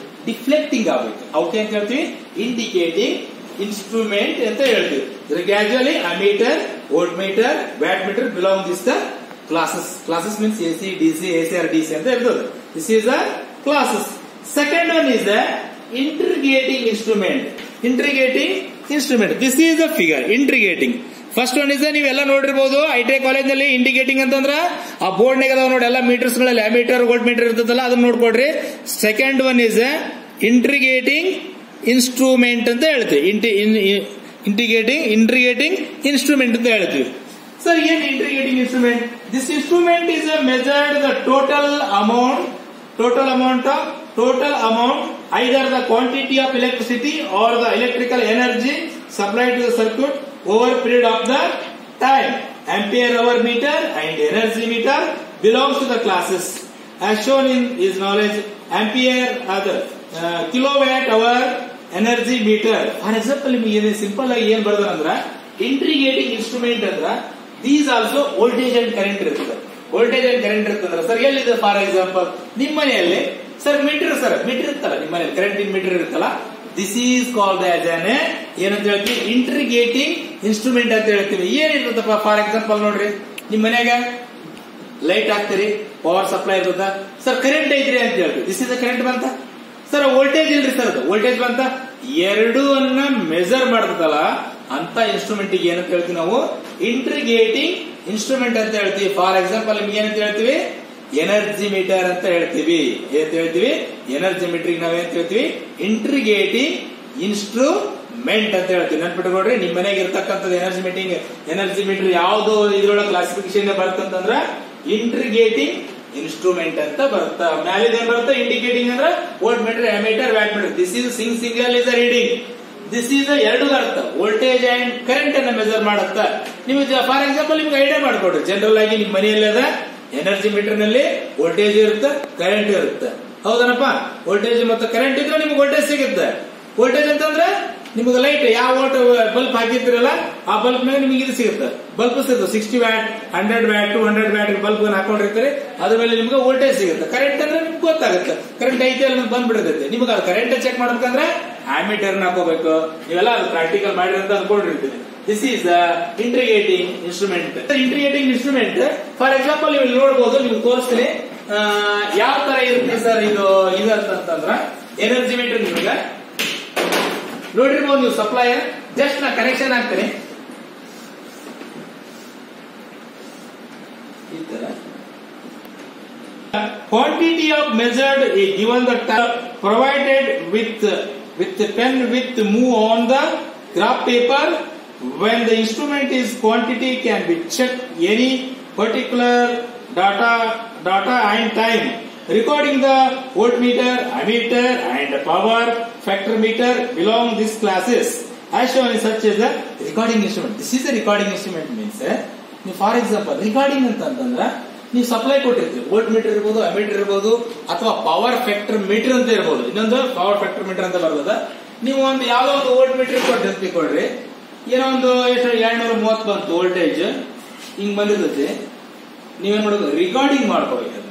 ಡಿಫ್ಲೆಕ್ಟಿಂಗ್ ಆಗಬೇಕು. ಅವಕ್ಕೆ ಅಂತ ಹೇಳ್ತೀವಿ ಇಂಡಿಕೇಟಿಂಗ್ ಇನ್ಸ್ಟ್ರೂಮೆಂಟ್ ಅಂತ ಹೇಳ್ತೀವಿ. Gradually ammeter, volt meter, watt meter belong this the classes. Classes means AC, DC, AC or, DC ಅಂತ ಇರ್ತದೆ. This is the classes. Second one is the integrating instrument. Integrating instrument, this is the figure integrating. First one is ನೀವೆಲ್ಲ ನೋಡಿರ್ಬೋದು ಐಟಿಐ ಕಾಲೇಜ್ ನಲ್ಲಿ ಇಂಡಿಕೇಟಿಂಗ್ ಅಂತಂದ್ರ ಆ ಬೋರ್ಡ್ ನಾಗ ಅದಾವ ನೋಡಿ ಎಲ್ಲ ಮೀಟರ್ಸ್ ಗಳಲ್ಲಿ ಅಮೀಟರ್, ವೋಲ್ಟ್ ಮೀಟರ್ ಇರ್ತದಲ್ಲ ಅದನ್ನ ನೋಡ್ಕೊಡ್ರಿ. Second one is integrating instrument ಅಂತ ಹೇಳ್ತೀವಿ. ಇಂಟ್ರಿಗೇಟಿಂಗ್ ಇನ್ಸ್ಟ್ರೂಮೆಂಟ್ ಅಂತ ಹೇಳ್ತೀವಿ. ಸರ್ ಏನ್ integrating instrument? This instrument is measured the total amount either the quantity of electricity or the electrical energy supplied to the circuit over period of the time. Ampere hour meter and energy meter belongs to the classes as shown in his knowledge. Ampere other kilowatt hour energy meter. For example, ನಿಮಗೆ ಸಿಂಪಲ್ ಆಗಿ ಏನ್ ಬರ್ತದೆ ಅಂದ್ರ ಇಂಟ್ರಿಗೇಟಿಂಗ್ ಇನ್ಸ್ಟ್ರೂಮೆಂಟ್ ಅಂದ್ರ these also voltage and current ಇರ್ತದೆ. ವೋಲ್ಟೇಜ್ ಅಂಡ್ ಕರೆಂಟ್ ಇರ್ತಂದ್ರ ಸರ್ ಎಲ್ಲಿದೆ? ಫಾರ್ ಎಕ್ಸಾಂಪಲ್ ನಿಮ್ಮ ಮನೆಯಲ್ಲಿ ಸರ್ ಮೀಟರ್ ಇರ್ತಲ್ಲ, ನಿಮ್ಮ ಮನೆಯಲ್ಲಿ ಕರೆಂಟಿನ ಮೀಟರ್ ಇರುತ್ತಲ್ಲ, this is called as on ಏನಂತ ಹೇಳ್ತೀವಿ ಇಂಟ್ರಿಗೇಟಿಂಗ್ ಇನ್ಸ್ಟ್ರೂಮೆಂಟ್ ಅಂತ ಹೇಳ್ತೀವಿ. ಏನಿರ್ತದಪ್ಪ? ಫಾರ್ ಎಕ್ಸಾಂಪಲ್ ನೋಡ್ರಿ, ನಿಮ್ ಮನ್ಯಾಗ ಲೈಟ್ ಹಾಕ್ತೀರಿ, ಪವರ್ ಸಪ್ಲೈ ಇರ್ತದ, ಸರ್ ಕರೆಂಟ್ ಐತ್ರಿ ಅಂತ ಹೇಳ್ತೀವಿ. ದಿಸ್ ಇಸ್ ದ ಕರೆಂಟ್ ಬಂತ. ಸರ್ ವೋಲ್ಟೇಜ್ ಇಲ್ರಿ ಸರ್, ಅದು ವೋಲ್ಟೇಜ್ ಬಂತ. ಎರಡೂ ಅನ್ನ ಮೆಜರ್ ಮಾಡ್ತದಲ್ಲ ಅಂತ ಇನ್ಸ್ಟ್ರೂಮೆಂಟ್ ಏನಂತ ಹೇಳ್ತೀವಿ ನಾವು ಇಂಟ್ರಿಗೇಟಿಂಗ್ ಇನ್ಸ್ಟ್ರೂಮೆಂಟ್ ಅಂತ ಹೇಳ್ತೀವಿ. ಫಾರ್ ಎಕ್ಸಾಂಪಲ್ ನಿಮ್ಗೆ ಏನಂತ ಹೇಳ್ತೀವಿ ಎನರ್ಜಿ ಮೀಟರ್ ಅಂತ ಹೇಳ್ತೀವಿ. ಎನರ್ಜಿ ಮೀಟರ್ ನಾವೇಂತ ಹೇಳ್ತೀವಿ ಇಂಟ್ರಿಗೇಟಿಂಗ್ ಇನ್ಸ್ಟ್ರೂಮೆಂಟ್ ಅಂತ ಹೇಳ್ತೀವಿ. ನೆನ್ಪಿಟ್ಕೊಡ್ರಿ, ನಿಮ್ ಮನೆಗೆ ಇರ್ತಕ್ಕಂಥದ್ದು ಎನರ್ಜಿ ಮೀಟರ್ ಯಾವ್ದು ಇದ್ರೊಳಗೆ ಕ್ಲಾಸಿಫಿಕೇಶನ್ ಬರುತ್ತಂತಂದ್ರ ಇಂಟ್ರಿಗೇಟಿಂಗ್ ಇನ್ಸ್ಟ್ರೂಮೆಂಟ್ ಅಂತ ಬರುತ್ತೆ. ಮ್ಯಾಲಿದ ಏನ್ ಬರುತ್ತೆ? ಇಂಡಿಕೇಟಿಂಗ್ ಅಂದ್ರೆ volt meter, ammeter, watt meter. This is single is the reading. This is ಎರಡು ಅರ್ಥ, ವೋಲ್ಟೇಜ್ ಅಂಡ್ ಕರೆಂಟ್ ಅನ್ನ ಮೆಜರ್ ಮಾಡುತ್ತ. ನಿಮಗೆ ಫಾರ್ ಎಕ್ಸಾಂಪಲ್ ನಿಮ್ಗೆ ಐಡಿಯಾ ಮಾಡ್ಕೊಡ್ರಿ. ಜನರಲ್ ಆಗಿ ನಿಮ್ ಮನೆಯಲ್ಲಿ ಅದ ಎನರ್ಜಿ ಮೀಟರ್ ನಲ್ಲಿ ವೋಲ್ಟೇಜ್ ಇರುತ್ತೆ, ಕರೆಂಟ್ ಇರುತ್ತೆ. ಹೌದನಪ್ಪ? ವೋಲ್ಟೇಜ್ ಮತ್ತು ಕರೆಂಟ್ ಇದ್ರೆ ನಿಮ್ಗೆ ವೋಲ್ಟೇಜ್ ಸಿಗುತ್ತೆ. ವೋಲ್ಟೇಜ್ ಅಂತಂದ್ರೆ ನಿಮಗೆ ಲೈಟ್ ಯಾವ ವೋಲ್ಟ್ ಬಲ್ಬ್ ಹಾಕಿರ್ತಿರಲ್ಲ ಆ ಬಲ್ಬ್ ಮೇಲೆ ನಿಮಗೆ ಇದು ಸಿಗುತ್ತೆ, ಬಲ್ಬ್ ಸಿಗುತ್ತೆ. 60 ವ್ಯಾಟ್, 100 ವ್ಯಾಟ್, 200 ವ್ಯಾಟ್ ಬಲ್ಬ್ ಹಾಕೊಂಡಿರ್ತೀರಿ, ಅದ್ರ ಮೇಲೆ ನಿಮ್ಗೆ ವೋಲ್ಟೇಜ್ ಸಿಗುತ್ತೆ. ಕರೆಂಟ್ ಅಂದ್ರೆ ನಿಮ್ಗೆ ಗೊತ್ತಾಗುತ್ತೆ, ಕರೆಂಟ್ ಐತೆ ಅಲ್ಲಿ ಬಂದ್ಬಿಡ್ತೈತೆ. ನಿಮ್ಗೆ ಅದು ಕರೆಂಟ್ ಚೆಕ್ ಮಾಡ್ಬೇಕಂದ್ರೆ ಆಮೀಟರ್ ಹಾಕೋಬೇಕು. ನೀವೆಲ್ಲ ಅದು ಪ್ರಾಕ್ಟಿಕಲ್ ಮಾಡಿರಿ ಅಂತ ಅನ್ಕೊಂಡಿರ್ತೀರಿ. This is the integrating instrument. Integrating instrument for example ನೀವು ನೋಡಬಹುದು, ನಿಮ್ಗೆ ತೋರಿಸ್ತೀನಿ ಯಾವ ತರ ಇರುತ್ತೆ ಸರ್ ಇದು ಅಂತಂದ್ರ ಎನರ್ಜಿ ಮೀಟರ್. ನಿಮ್ಗೆ ನೋಡಿರ್ಬೋದು ನೀವು ಸಪ್ಲೈಯರ್. ಜಸ್ಟ್ ನಾ ಕನೆಕ್ಷನ್ ಹಾಕ್ತೇನೆ ಈ ತರ. Quantity of measured given the provided with pen with move on the graph paper. When the instrument is quantity can be checked any particular data and time. Recording the voltmeter, ammeter and power factor meter belong these classes as shown in such as the recording instrument. This is the recording instrument means for example recording ಅಂತಂದ್ರೆ ನೀವು ಸಪ್ಲೈ ಕೊಟ್ಟಿರ್ತೀವಿ, ವೋಲ್ಟ್ ಮೀಟರ್ ಇರ್ಬೋದು, ಅಮೀಟರ್ ಇರ್ಬೋದು, ಅಥವಾ ಪವರ್ ಫ್ಯಾಕ್ಟರ್ ಮೀಟರ್ ಅಂತ ಇರ್ಬೋದು. ಇನ್ನೊಂದು ಪವರ್ ಫ್ಯಾಕ್ಟರ್ ಮೀಟರ್ ಅಂತ ಬರ್ತದ. ನೀವು ಒಂದು ಯಾವ್ದೋ ಒಂದು ವೋಲ್ಟ್ ಮೀಟರ್ ಕೊಟ್ಟಿರ್ತೀವಿ ಕೊಡ್ರಿ, ಏನೋ ಒಂದು ಎಷ್ಟು 230 ಬಂತು ವೋಲ್ಟೇಜ್, ಹಿಂಗ್ ಬಂದಿರ್ತೈತಿ. ನೀವೇನ್ ಮಾಡೋದು? ರಿಕಾರ್ಡಿಂಗ್ ಮಾಡ್ಕೋಬೇಕು.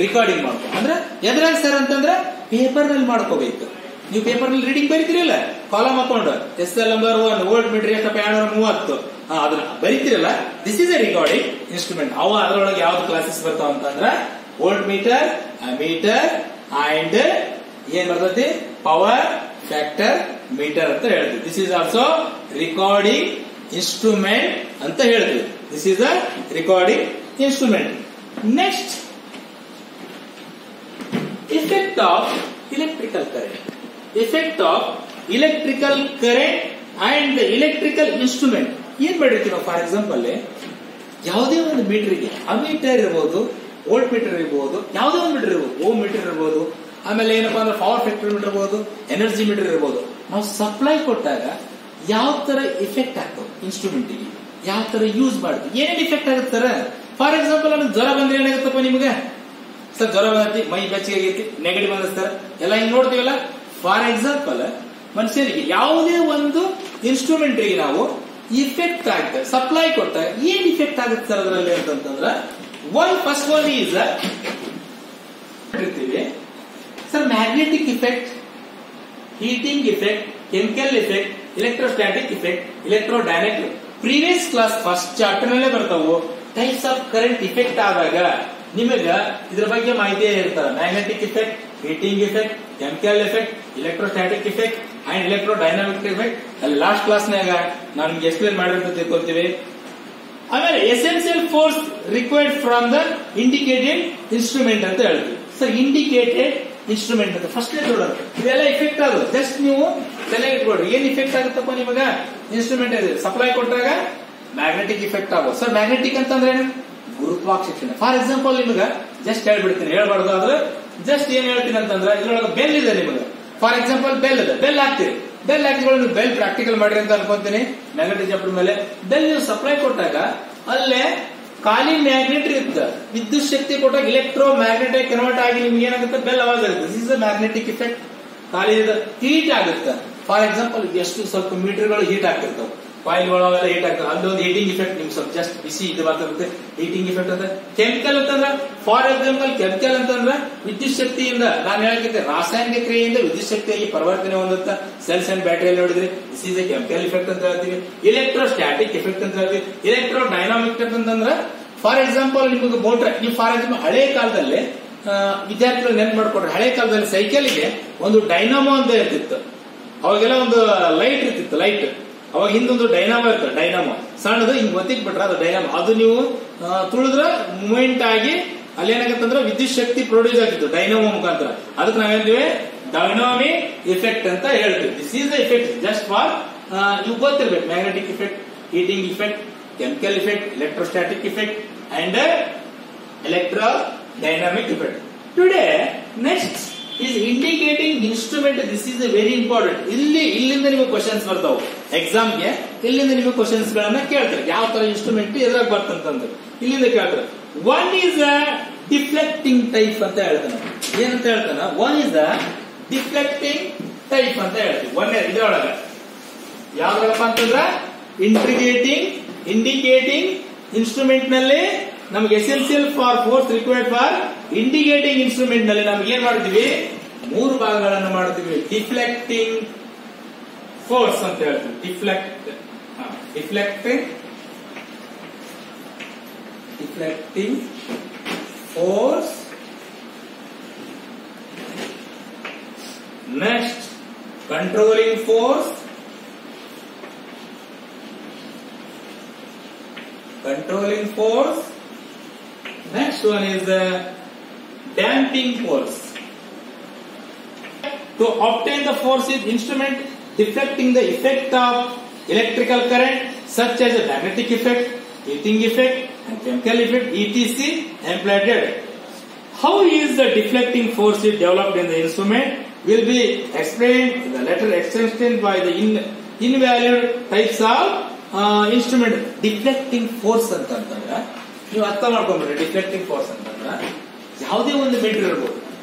ರಿಕಾರ್ಡಿಂಗ್ ಮಾಡ್ಕೊ ಅಂದ್ರೆ ಎದ್ರಾಗ ಸರ್ ಅಂತಂದ್ರೆ ಪೇಪರ್ ನಲ್ಲಿ ಮಾಡ್ಕೋಬೇಕು. ನೀವು ಪೇಪರ್ ನಲ್ಲಿ ರೀಡಿಂಗ್ ಬರೀತಿರಲ್ಲ, ಕಾಲಮ್ ಹಾಕೊಂಡು SL ನಂಬರ್ 1 ವೋಲ್ಟ್ ಮೀಟರ್ ಎಷ್ಟಪ್ಪ 230 ಅದನ್ನ ಬರೀತಿರಲ್ಲ. This is a recording instrument. ಅವ ಅದರೊಳಗೆ ಯಾವ್ದು ಕ್ಲಾಸಸ್ ಬರ್ತಾವ ಅಂತಂದ್ರ ವೋಲ್ಟ್ ಮೀಟರ್, ಅಮೀಟರ್ ಅಂಡ್ ಏನ್ ಬರ್ತೈತಿ ಪವರ್ ಫ್ಯಾಕ್ಟರ್ ಮೀಟರ್ ಅಂತ ಹೇಳ್ತೀವಿ. This is also recording instrument ಅಂತ ಹೇಳ್ತೀವಿ. This is a recording instrument. Next, effect of electrical current. Effect of electrical current and the electrical instrument. ಏನ್ ಮಾಡಿರ್ತೀವಿ ನಾವು? ಫಾರ್ ಎಕ್ಸಾಂಪಲ್ ಯಾವುದೇ ಒಂದು ಮೀಟರ್ಗೆ ಅಮೀಟರ್ ಇರ್ಬೋದು, ವೋಲ್ಟ್ ಮೀಟರ್ ಇರ್ಬೋದು, ಯಾವುದೇ ಒಂದು ಮೀಟರ್ ಇರ್ಬೋದು, ಓಮ್ ಮೀಟರ್ ಇರ್ಬೋದು, ಆಮೇಲೆ ಏನಪ್ಪಾ ಅಂದ್ರೆ ಪವರ್ ಫ್ಯಾಕ್ಟರ್ ಮೀಟರ್ ಇರ್ಬೋದು, ಎನರ್ಜಿ ಮೀಟರ್ ಇರ್ಬೋದು. ನಾವು ಸಪ್ಲೈ ಕೊಟ್ಟಾಗ ಯಾವ ತರ ಇಫೆಕ್ಟ್ ಆಗ್ತವೆ ಇನ್ಸ್ಟ್ರೂಮೆಂಟ್ ಗೆ, ಯಾವ ತರ ಯೂಸ್ ಮಾಡ್ತೀವಿ, ಏನೇನು ಇಫೆಕ್ಟ್ ಆಗುತ್ತೆ ಸರ್? ಫಾರ್ ಎಕ್ಸಾಂಪಲ್ ನನಗೆ ಜ್ವರ ಬಂದ್ರೆ ಏನಾಗುತ್ತಪ್ಪ ನಿಮ್ಗೆ? ಸರ್ ಜ್ವರ ಬಂದೈತಿ, ಮೈ ಬೆಚ್ಚಗೆ ಆಗೈತಿ, ನೆಗಡಿ ಬಂದ ಸರ್ ಎಲ್ಲ ಹಿಂಗ್ ನೋಡ್ತೀವಲ್ಲ. ಫಾರ್ ಎಕ್ಸಾಂಪಲ್ ಮನುಷ್ಯನಿಗೆ ಯಾವುದೇ ಒಂದು ಇನ್ಸ್ಟ್ರೂಮೆಂಟ್ರಿಗೆ ನಾವು ಇಫೆಕ್ಟ್ ಆಗುತ್ತೆ, ಸಪ್ಲೈ ಕೊಟ್ಟಾಗ ಏನ್ ಇಫೆಕ್ಟ್ ಆಗುತ್ತೆ ಸರ್ ಅದರಲ್ಲಿ ಅಂತಂದ್ರೆ, first one is sir magnetic effect, heating effect, chemical effect, electrostatic effect, electrodynamic. Previous class first chapter ನಲ್ಲೇ ಬರ್ತಾವು. ಟೈಪ್ಸ್ ಆಫ್ ಕರೆಂಟ್ ಇಫೆಕ್ಟ್ ಆದಾಗ ನಿಮಗ ಇದ್ರ ಬಗ್ಗೆ ಮಾಹಿತಿ ಇರ್ತಾರೆ. Magnetic effect, heating effect, chemical effect, electrostatic effect and electrodynamic effect. ಅಲ್ಲಿ ಲಾಸ್ಟ್ ಕ್ಲಾಸ್ನಾಗ ನಾನು ನಿಮ್ಗೆ ಎಕ್ಸ್ಪ್ಲೇನ್ ಮಾಡಿರಂತ ತಿಳ್ಕೊಳ್ತೀವಿ. ಆಮೇಲೆ essential force required from the indicated instrument ಅಂತ ಹೇಳ್ತೀವಿ. ಸರ್ ಇಂಡಿಕೇಟೆಡ್ ಇನ್ಸ್ಟ್ರೂಮೆಂಟ್ ಅಂತ ಫಸ್ಟ್ ನೋಡೋಣ. ಇವೆಲ್ಲ ಇಫೆಕ್ಟ್ ಆಗೋದು ಜಸ್ಟ್ ನೀವು ತಲೆ ಇಟ್ಕೊಡ್ರಿ. ಏನ್ ಇಫೆಕ್ಟ್ ಆಗುತ್ತಪ್ಪ ನಿಮಗ? ಇನ್ಸ್ಟ್ರೂಮೆಂಟ್ ಇದೆ ಸಪ್ಲೈ ಕೊಟ್ಟಾಗ ಮ್ಯಾಗ್ನೆಟಿಕ್ ಇಫೆಕ್ಟ್ ಆಗೋದು. ಸರ್ ಮ್ಯಾಗ್ನೆಟಿಕ್ ಅಂತಂದ್ರೆ ಗುರುತ್ವಾಕರ್ಷಣೆ. ಫಾರ್ ಎಕ್ಸಾಂಪಲ್ ನಿಮಗ ಜಸ್ಟ್ ಹೇಳ್ಬಿಡ್ತೀನಿ, ಹೇಳ್ಬಾರ್ದು ಆದ್ರೆ ಜಸ್ಟ್ ಏನ್ ಹೇಳ್ತೀನಿ ಅಂತಂದ್ರೆ, ಇದ್ರೊಳಗೆ ಬೆಲ್ ಇದೆ ನಿಮಗೆ. ಫಾರ್ ಎಕ್ಸಾಂಪಲ್ ಬೆಲ್ ಇದೆ, ಬೆಲ್ ಹಾಕ್ತೀರಿ. ಬೆಲ್ ಹಾಕಿದ್ರೆ ಬೆಲ್ ಪ್ರಾಕ್ಟಿಕಲ್ ಮಾಡ್ರಿ ಅಂತ ಅನ್ಕೊಂತೀನಿ. ಮ್ಯಾಗ್ನೆಟಿಕ್ ಚಾಪ್ಟರ್ ಮೇಲೆ ಬೆಲ್ ನೀವು ಸಪ್ಲೈ ಕೊಟ್ಟಾಗ ಅಲ್ಲೇ ಖಾಲಿ ಮ್ಯಾಗ್ನೆಟ್ ಇರುತ್ತೆ, ವಿದ್ಯುತ್ ಶಕ್ತಿ ಕೊಟ್ಟಾಗ ಎಲೆಕ್ಟ್ರೋ ಮ್ಯಾಗ್ನೆಟಿಕ್ ಕನ್ವರ್ಟ್ ಆಗಿ ನಿಮ್ಗೆ ಏನಾಗುತ್ತೆ? ಬೆಲ್ ಅವಾಜ್ ಆಗುತ್ತೆ. This is a magnetic effect. ಖಾಲಿ ಹೀಟ್ ಆಗುತ್ತೆ. ಫಾರ್ ಎಕ್ಸಾಂಪಲ್ ಎಷ್ಟು ಸ್ವಲ್ಪ ಮೀಟರ್ಗಳು ಹೀಟ್ ಆಗ್ತಿರ್ತಾವೆ, ಕಾಯಿಲ್ಗಳು ಅವೆಲ್ಲ ಹೀಟ್ ಆಗ್ತವೆ. ಅಲ್ಲೊಂದು ಹೀಟಿಂಗ್ ಇಫೆಕ್ಟ್ ನಿಮ್ಗೆ ಸ್ವಲ್ಪ ಜಸ್ಟ್ ಬಿಸಿ ಇದು ಬರ್ತಿರುತ್ತೆ, ಹೀಟಿಂಗ್ ಇಫೆಕ್ಟ್ ಅಂತ. ಕೆಮಿಕಲ್ ಅಂತಂದ್ರೆ ಫಾರ್ ಎಕ್ಸಾಂಪಲ್ ಕೆಮಿಕಲ್ ಅಂತಂದ್ರೆ ವಿದ್ಯುತ್ ಶಕ್ತಿಯಿಂದ, ನಾನು ಹೇಳಕ್ಕೆ ರಾಸಾಯನಿಕ ಕ್ರಿಯೆಯಿಂದ ವಿದ್ಯುತ್ ಶಕ್ತಿಯಾಗಿ ಪರಿವರ್ತನೆ ಹೊಂದುತ್ತಾ. ಸೆಲ್ಸ್ ಅಂಡ್ ಬ್ಯಾಟರಿ ನೋಡಿದ್ರೆ this is A chemical effect ಅಂತ ಹೇಳ್ತೀವಿ. ಎಲೆಕ್ಟ್ರೋಸ್ಟಾಟಿಕ್ ಇಫೆಕ್ಟ್ ಅಂತ ಹೇಳ್ತೀವಿ. ಎಲೆಕ್ಟ್ರೋ ಡೈನಾಮಿಕ್ ಅಂತಂದ್ರೆ ಫಾರ್ ಎಕ್ಸಾಂಪಲ್ ನಿಮಗೆ ಮೋಟರ್, ನೀವು ಫಾರ್ ಎಕ್ಸಾಂಪಲ್ ಹಳೆ ಕಾಲದಲ್ಲಿ ವಿದ್ಯಾರ್ಥಿಗಳು ನೆನ್ಪು ಮಾಡ್ಕೊಡ್ರಿ, ಹಳೆ ಕಾಲದಲ್ಲಿ ಸೈಕಲ್ಗೆ ಒಂದು ಡೈನಾಮೋ ಅಂತ ಇರ್ತಿತ್ತು. ಅವಾಗೆಲ್ಲ ಒಂದು ಲೈಟ್ ಇರ್ತಿತ್ತು, ಲೈಟ್. ಅವಾಗ ಹಿಂದೊಂದು ಡೈನಾಮೋ ಇರ್ತದೆ, ಡೈನಾಮೋ ಸಣ್ಣದು ಹಿಂಗ್ ಒತ್ತಿಕ್ ಬಿಟ್ರೆ ಅದು ಡೈನಾಮೋ. ಅದು ನೀವು ತುಳಿದ್ರ ಮೂವ್ಮೆಂಟ್ ಆಗಿ ಅಲ್ಲಿ ಏನಾಗತ್ತಂದ್ರೆ ವಿದ್ಯುತ್ ಶಕ್ತಿ ಪ್ರೊಡ್ಯೂಸ್ ಆಗ್ತಿತ್ತು ಡೈನಾಮೋ ಮುಖಾಂತರ. ಅದಕ್ಕೆ ನಾವೇನ್ತೀವಿ? ಡೈನಾಮಿಕ್ ಇಫೆಕ್ಟ್ ಅಂತ ಹೇಳ್ತೀವಿ. This is the effect just for ನೀವು ಗೊತ್ತಿರ್ಬೇಕು. Magnetic effect, heating effect, chemical effect, electrostatic effect and electro dynamic effect. Today next is indicating instrument. This is a very important. ಇಲ್ಲಿಂದ ನಿಮಗೆ ಕ್ವಶನ್ಸ್ ಬರ್ತಾವೆ ಎಕ್ಸಾಮ್ಗೆ. ಇಲ್ಲಿಂದ ನಿಮಗೆ ಕ್ವಶನ್ಸ್ ಗಳನ್ನ ಕೇಳ್ತಾರೆ, ಯಾವ ತರ ಇನ್ಸ್ಟ್ರೂಮೆಂಟ್ ಎದ್ರಾಗ ಬರ್ತಂತಂದ್ರೆ ಇಲ್ಲಿಂದ ಕೇಳ್ತಾರೆ. ಒನ್ ಈಸ್ ಅ ಡಿಫ್ಲೆಕ್ಟಿಂಗ್ ಟೈಪ್ ಅಂತ ಹೇಳ್ತಾನೆ. ಏನಂತ ಹೇಳ್ತಾನ? ಒನ್ ಈಸ್ ಅ ಡಿಫ್ಲೆಕ್ಟಿಂಗ್ ಟೈಪ್ ಅಂತ ಹೇಳ್ತೀವಿ. ಒಂದೇ ಇದ್ರೊಳಗ ಯಾವ್ದಪ್ಪ ಅಂತಂದ್ರ ಇಂಡಿಕೇಟಿಂಗ್ ಇನ್ಸ್ಟ್ರೂಮೆಂಟ್ ನಲ್ಲಿ ನಮ್ಗೆ essential for force required for indicating instrument ನಲ್ಲಿ ನಮ್ಗೆ ಏನ್ ಮಾಡ್ತೀವಿ? 3 ಭಾಗಗಳನ್ನು ಮಾಡ್ತೀವಿ. ಡಿಫ್ಲೆಕ್ಟಿಂಗ್ ಫೋರ್ಸ್ ಅಂತ ಹೇಳ್ತೀವಿ. Deflecting force. Next controlling force. Next one is the damping force. To obtain the force is instrument deflecting the effect of electrical current such as a magnetic effect, heating effect and chemical effect etc. employed. How is the deflecting force is developed in the instrument will be explained in the later extension by the invaluable types of instrument. Deflecting force ಅಂತಂದ್ರೆ ನೀವು ಅರ್ಥ ಮಾಡ್ಕೊಂಡ್ರೆ, ಡಿಫ್ಲೆಕ್ಟಿಂಗ್ ಫೋರ್ಸ್ ಅಂತಂದ್ರೆ ಯಾವುದೇ ಒಂದು ಮೀಟರ್ ಇರ್ಬೋದು.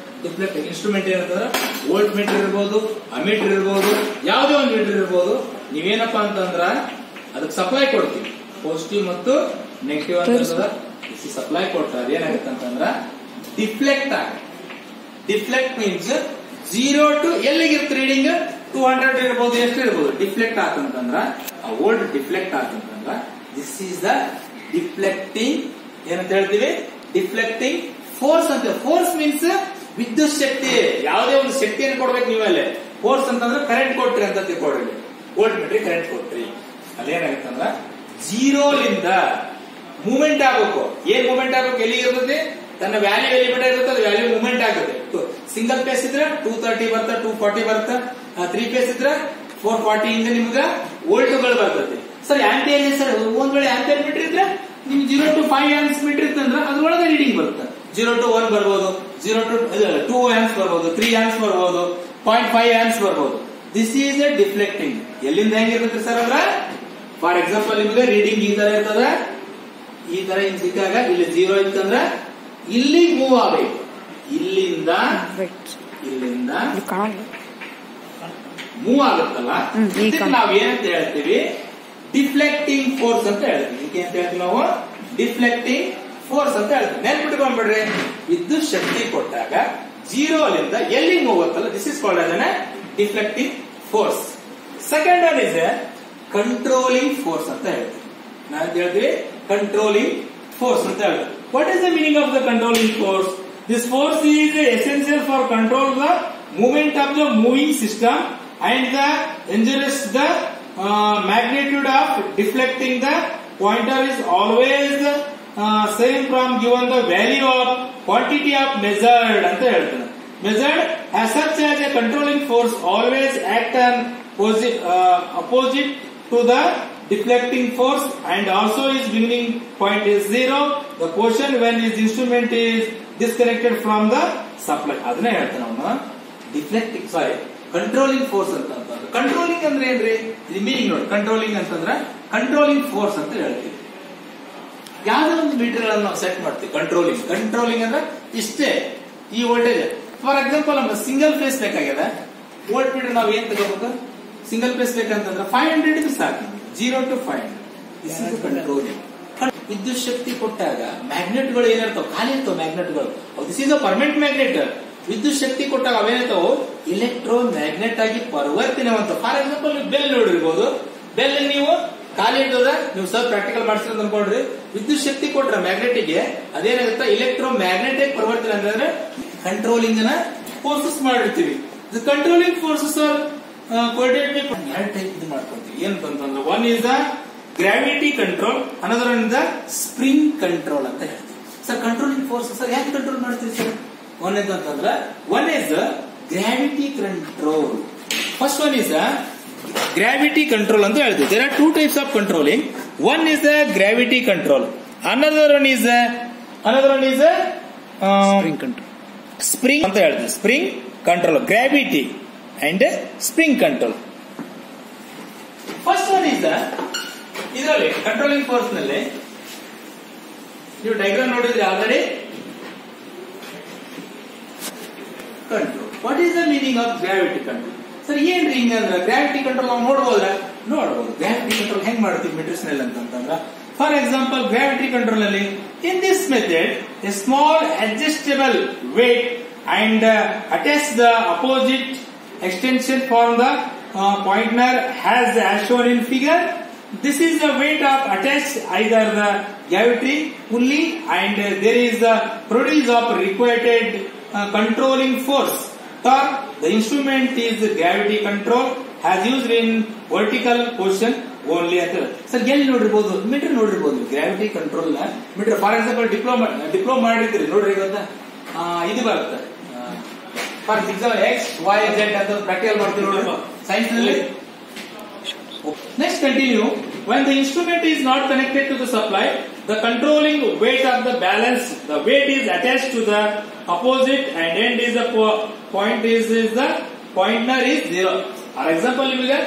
ಡಿಫ್ಲೆಕ್ಟಿಂಗ್ ಇನ್ಸ್ಟ್ರೂಮೆಂಟ್ ಏನಂತಂದ್ರೆ ವೋಲ್ಟ್ ಮೀಟರ್ ಇರ್ಬೋದು, ಅಮೀಟರ್ ಇರ್ಬೋದು, ಯಾವುದೇ ಒಂದು ಮೀಟರ್ ಇರ್ಬೋದು. ನೀವೇನಪ್ಪಾ ಅಂತಂದ್ರ ಅದಕ್ಕೆ ಸಪ್ಲೈ ಕೊಡ್ತೀವಿ, ಪಾಸಿಟಿವ್ ಮತ್ತು ನೆಗೆಟಿವ್ ಅಂತ ಸಪ್ಲೈ ಕೊಡ್ತಾರೆ. ಏನಾಗುತ್ತೆ ಅಂತಂದ್ರ ಡಿಫ್ಲೆಕ್ಟ್ ಆಗುತ್ತೆ. ಡಿಫ್ಲೆಕ್ಟ್ ಮೀನ್ಸ್ 0 to ಎಲ್ಲಿಗಿರುತ್ತೆ ರೀಡಿಂಗ್? 200 ಇರ್ಬೋದು, ಎಷ್ಟು ಇರ್ಬೋದು. ಡಿಫ್ಲೆಕ್ಟ್ ಆತಂತಂದ್ರ ಆ ವೋಲ್ಟ್ ಡಿಫ್ಲೆಕ್ಟ್ ಆತಂತಂದ್ರ ದಿಸ್ ಈಸ್ ದ ಡಿಫ್ಲೆಕ್ಟಿಂಗ್ ಏನಂತ ಹೇಳ್ತೀವಿ? ಡಿಫ್ಲೆಕ್ಟಿಂಗ್ ಫೋರ್ಸ್ ಅಂತ. ಫೋರ್ಸ್ ಮೀನ್ಸ್ ವಿದ್ಯುತ್ ಶಕ್ತಿ. ಯಾವುದೇ ಒಂದು ಶಕ್ತಿಯನ್ನು ಕೊಡ್ಬೇಕು ನೀವಲ್ಲೇ. ಫೋರ್ಸ್ ಅಂತಂದ್ರೆ ಕರೆಂಟ್ ಕೊಟ್ರಿ ಅಂತ ತಿಳ್ಕೊಡ್ರಿ. ವೋಲ್ಟ್ ಮೀಟರ್ ಕರೆಂಟ್ ಕೊಟ್ರಿ, ಅಲ್ಲೇನಾಗುತ್ತೆ ಅಂದ್ರ 0 ಲಿಂದ ಮೂವ್ಮೆಂಟ್ ಆಗಬೇಕು. ಏನ್ ಮೂವ್ಮೆಂಟ್ ಆಗಬೇಕು? ಎಲ್ಲಿ ಇರ್ತದೆ? ತನ್ನ ವ್ಯಾಲ್ಯೂ ಎಲಿಮೆಂಟ್ ಇರುತ್ತೆ, ಅದು ವ್ಯಾಲ್ಯೂ ಮೂವ್ಮೆಂಟ್ ಆಗುತ್ತೆ. ಸಿಂಗಲ್ ಪೇಸ್ ಇದ್ರೆ 230 ಬರ್ತಾ, 240 ಬರ್ತಾ. 3 ಪೇಸ್ ಇದ್ರೆ 440 ಇಂದ ನಿಮ್ಗ ವೋಲ್ಟ್ಗಳು ಬರ್ತದೆ. ಸರ್ ಆಂಪಿಯರ್ ಸರ್ ಒಂದ್ ವೇಳೆ ಆಂಪಿಯರ್ ಮೀಟರ್ ಇದ್ರೆ ನಿಮ್ಗೆ 0 to 5 ಆಂಪ್ಸ್ ಮೀಟರ್ ಇತ್ತಂದ್ರೆ ಅದ್ರೊಳಗೆ ರೀಡಿಂಗ್ ಬರುತ್ತೆ. 0 to 1 ಬರ್ಬೋದು, 0 to 2 ಆಂಪ್ಸ್ ಬರ್ಬೋದು, 3 ಆಂಪ್ಸ್ ಬರ್ಬೋದು, 0.5 ಆಂಪ್ಸ್ ಬರ್ಬೋದು. This is a deflecting. ಎಲ್ಲಿಂದ ಹೆಂಗಿರುತ್ತೆ ಸರ್ ಅಂದ್ರೆ ಫಾರ್ ಎಕ್ಸಾಂಪಲ್ ನಿಮ್ಗೆ ರೀಡಿಂಗ್ ಈ ತರ ಇರ್ತದ. ಈ ತರ ಹಿಂಗ್ ಸಿಕ್ಕಾಗ ಇಲ್ಲಿ 0 ಇತ್ತಂದ್ರೆ ಇಲ್ಲಿ ಮೂವ್ ಆಗಬೇಕು. ಇಲ್ಲಿಂದ ಮೂವ್ ಆಗುತ್ತಲ್ಲ, ನಾವ್ ಏನಂತ ಹೇಳ್ತೀವಿ, ಡಿಫ್ಲೆಕ್ಟಿಂಗ್ ಫೋರ್ಸ್ ಅಂತ ಹೇಳ್ತೀವಿ. ಇದಕ್ಕೆ ಅಂತ ಹೇಳ್ತೀವಿ ನಾವು ಡಿಫ್ಲೆಕ್ಟಿಂಗ್ ಫೋರ್ಸ್ ಅಂತ ಹೇಳ್ತೀವಿ. ನೆನ್ಪಿಟ್ಕೊಂಡ್ಬಿಡ್ರಿ, ವಿದ್ಯುತ್ ಶಕ್ತಿ ಕೊಟ್ಟಾಗ 0 ಅಲ್ಲಿಂದ ಎಲ್ಲಿ ಮೂವ್ ಆಗುತ್ತಲ್ಲ, this is called as deflecting force. Second one is controlling force ಅಂತ ಹೇಳ್ತೀವಿ. ನಾವ್ ಹೇಳ್ತೀವಿ ಕಂಟ್ರೋಲಿಂಗ್ ಫೋರ್ಸ್ ಅಂತ ಹೇಳ್ತೀವಿ. What is the meaning of the controlling force? This force is essential for control the movement of the moving system and the injures the magnitude of deflecting the pointer is always same from given the value of quantity of measured ಅಂತ ಹೇಳ್ತಾರೆ. Measured as such as a controlling force always act on opposite to the deflecting force and also its beginning point is 0. The portion when his instrument is disconnected from the supply. ಅದನ್ನೇ ಹೇಳ್ತಾರೆ ನಾವು ಡಿಫ್ಲೆಕ್ಟಿಂಗ್ ಕಂಟ್ರೋಲಿಂಗ್ ಫೋರ್ಸ್ ಅಂತ. ಕಂಟ್ರೋಲಿಂಗ್ ಅಂದ್ರೆ ಏನ್ರಿ? ಇದು ಮೀನಿಂಗ್ ನೋಡಿ. ಕಂಟ್ರೋಲಿಂಗ್ ಅಂತಂದ್ರೆ ಕಂಟ್ರೋಲಿಂಗ್ ಫೋರ್ಸ್ ಅಂತ ಹೇಳ್ತೀವಿ. ಯಾವ್ದೋ ಒಂದು ಮೀಟರ್ ಗಳನ್ನು ನಾವು ಸೆಟ್ ಮಾಡ್ತೀವಿ. ಕಂಟ್ರೋಲಿಂಗ್ ಅಂದ್ರೆ ಇಷ್ಟೇ, ಈ ವೋಲ್ಟೇಜ್. ಫಾರ್ ಎಕ್ಸಾಂಪಲ್ ನಮ್ಗೆ ಸಿಂಗಲ್ ಫೇಸ್ ಬೇಕಾಗಿದೆ, ವೋಲ್ಟ್ ಮೀಟರ್ ನಾವು ಏನ್ ತಗೋಬೇಕು? ಸಿಂಗಲ್ ಫೇಸ್ ಬೇಕಂತಂದ್ರೆ 500 ಸಾಕು, 0 to 500. This is controlling. ವಿದ್ಯುತ್ ಶಕ್ತಿ ಕೊಟ್ಟಾಗ ಮ್ಯಾಗ್ನೆಟ್ಗಳು ಏನಿರ್ತಾವ, ಖಾಲಿ ಇರ್ತಾವ ಮ್ಯಾಗ್ನೆಟ್ಗಳು. This is a permanent magnet. ವಿದ್ಯುತ್ ಶಕ್ತಿ ಕೊಟ್ಟಾಗ ಅವೇನಿರ್ತಾವ ಇಲೆಕ್ಟ್ರೋ ಮ್ಯಾಗ್ನೆಟ್ ಆಗಿ ಪರಿವರ್ತನೆವಂತ. ಫಾರ್ ಎಕ್ಸಾಂಪಲ್ ನೀವು ಬೆಲ್ ನೋಡಿರ್ಬೋದು. ಬೆಲ್ ನೀವು ಖಾಲಿ ಇರ್ತದ, ನೀವು ಸ್ವಲ್ಪ ಪ್ರಾಕ್ಟಿಕಲ್ ಮಾಡ್ಸಿರೋದು ಅನ್ಕೊಂಡ್ರಿ. ವಿದ್ಯುತ್ ಶಕ್ತಿ ಕೊಟ್ರ ಮ್ಯಾಗ್ನೆಟಿಗೆ ಅದೇನಾಗುತ್ತೆ, ಇಲೆಕ್ಟ್ರೋ ಮ್ಯಾಗ್ನೆಟಿಕ್ ಪರಿವರ್ತನೆ ಅಂತಂದ್ರೆ ಕಂಟ್ರೋಲಿಂಗ್ ನ ಫೋರ್ಸಸ್ ಮಾಡಿರ್ತೀವಿ. ಕಂಟ್ರೋಲಿಂಗ್ ಫೋರ್ಸಸ್ ಆರ್ ಕೋಆರ್ಡಿನೇಟ್ ಎರಡು ಟೈಪ್ ಇದು ಮಾಡ್ಕೊಂತೀವಿ. ಏನಂತಂದ್ರೆ one is the gravity control, another one is the spring control ಅಂತ ಹೇಳ್ತೀವಿ. ಸರ್ ಕಂಟ್ರೋಲಿಂಗ್ ಫೋರ್ಸ್ ಸರ್ ಯಾಕೆ ಕಂಟ್ರೋಲ್ ಮಾಡ್ತೀವಿ sir? One is gravity control. First one is gravity control ಅಂತ ಹೇಳ್ತೀವಿ. There are two types of controlling. One is gravity control. Another one is spring control. Spring ಅಂತ ಹೇಳ್ತೀವಿ. Spring control, gravity and spring control. First one is ಇದರಲ್ಲಿ ಕಂಟ್ರೋಲಿಂಗ್ ಫೋರ್ಸ್ ನಲ್ಲಿ ನೀವು ಡಯಾಗ್ರಾಮ್ ನೋಡಿದ್ರೆ already. Control. What is the meaning of gravity control? Sir ಏನ್ರಿ ಹಿಂಗಂದ್ರೆ ಗ್ರಾವಿಟಿ ಕಂಟ್ರೋಲ್ ನಾವು ನೋಡಬಹುದು. ಗ್ರಾವಿಟಿ ಕಂಟ್ರೋಲ್ ಹೆಂಗ್ ಮಾಡ್ತೀವಿ ಮೆಟ್ರಿಕ್ಸ್ ನಲ್ಲಿ ಅಂತಂದ್ರೆ, ಫಾರ್ ಎಕ್ಸಾಂಪಲ್ ಗ್ರಾವಿಟಿ ಕಂಟ್ರೋಲ್ ಅಲ್ಲಿ in this method a small adjustable weight and attach the opposite extension from the pointer as shown in figure. This is the weight of attached either the gravity pulley and there is the produce of required controlling force. Third, the instrument is gravity control as used in vertical position only. Sir, ಎಲ್ಲಿ ನೋಡಿರಬಹುದು? ಮೀಟರ್ ನೋಡಿರಬಹುದು. Gravity control meter for example diploma ಮಾಡಿರ್ತೀರಿ ನೋಡ್ರಿ, ಗೊತ್ತಾ? ಇದು ಬರುತ್ತೆ for example X Y Z ಅಂತ ಪ್ರಾಕ್ಟಿಕಲ್ ಮಾಡ್ತೀವಿ ನೋಡಿ ಸೈನ್ಸ್ ನಲ್ಲಿ. Next continue. When the instrument is not connected to the supply, the controlling weight of the balance, the weight is attached to the opposite and end is the point is the pointer is 0. For example, ನಿಮಗೆ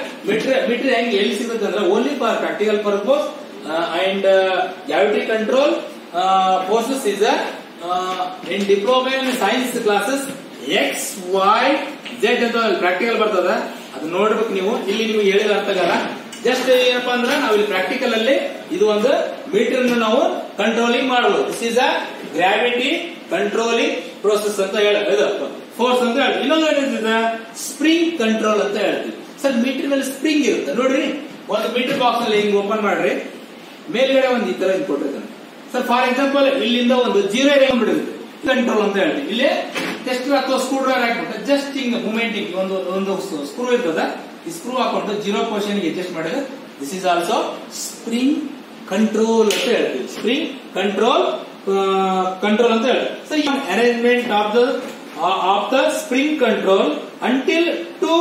ಮೀಟರ್ ಹೆಂಗೆ ಎಲ್ಲಿ ಸಿಗುತ್ತೆ ಅಂದ್ರೆ only for practical purpose and gravity control forces is in diploma in science classes x y z ಅಂತ ಪ್ರಾಕ್ಟಿಕಲ್ ಬರ್ತದ. ಅದು ನೋಡ್ಬೇಕು ನೀವು. ಇಲ್ಲಿ ನೀವು ಹೇಳಿದ ಅರ್ಥ ಆಗಲ್ಲ. ಜಸ್ಟ್ ಏನಪ್ಪಾ ಅಂದ್ರೆ ನಾವು ಇಲ್ಲಿ ಪ್ರಾಕ್ಟಿಕಲ್ ಅಲ್ಲಿ ಇದು ಒಂದು ಮೀಟರ್ ನಾವು ಕಂಟ್ರೋಲಿಂಗ್ ಮಾಡಬಹುದು. This is a gravity controlling process ಅಂತ ಹೇಳೋದು, ಫೋರ್ಸ್ ಅಂತ ಹೇಳ್ತೀವಿ. ಇನ್ನೊಂದು ಸ್ಪ್ರಿಂಗ್ ಕಂಟ್ರೋಲ್ ಅಂತ ಹೇಳ್ತೀವಿ. ಸರ್ ಮೀಟರ್ ನಲ್ಲಿ ಸ್ಪ್ರಿಂಗ್ ಇರುತ್ತೆ ನೋಡ್ರಿ. ಒಂದು ಮೀಟರ್ ಬಾಕ್ಸ್ ನಲ್ಲಿ ಹಿಂಗ್ ಓಪನ್ ಮಾಡ್ರಿ, ಮೇಲ್ಗಡೆ ಒಂದು ಈ ತರ ಹಿಂಗ್ ಕೊಟ್ಟಿರ್ತಾನೆ. ಸರ್ ಫಾರ್ ಎಕ್ಸಾಂಪಲ್ ಇಲ್ಲಿಂದ ಒಂದು 0 ಬಿಡುತ್ತೆ, ಕಂಟ್ರೋಲ್ ಅಂತ ಹೇಳ್ತೀವಿ. ಇಲ್ಲಿ ಟೆಸ್ಟರ್ ಅಥವಾ ಸ್ಕ್ರೂ ಡ್ರೈವರ್ ಹಾಕ್ಬಿಟ್ಟು ಜಸ್ಟ್ ಹಿಂಗ್ ಮೂಮೆಂಟಿಂಗ್ ಒಂದು ಸ್ಕ್ರೂ ಇರ್ತದ, ಈ ಸ್ಕ್ರೂ ಹಾಕೊಂಡು 0 ಪೊಸಿಷನ್ ಗೆ ಅಡ್ಜಸ್ಟ್ ಮಾಡಿದ್ರೆ this is also spring control ಅಂತ ಹೇಳ್ತೀವಿ. ಸ್ಪ್ರಿಂಗ್ ಕಂಟ್ರೋಲ್ ಅಂತ ಹೇಳ್ತೀವಿ. ಸೊ ಈ arrangement of the spring control until 2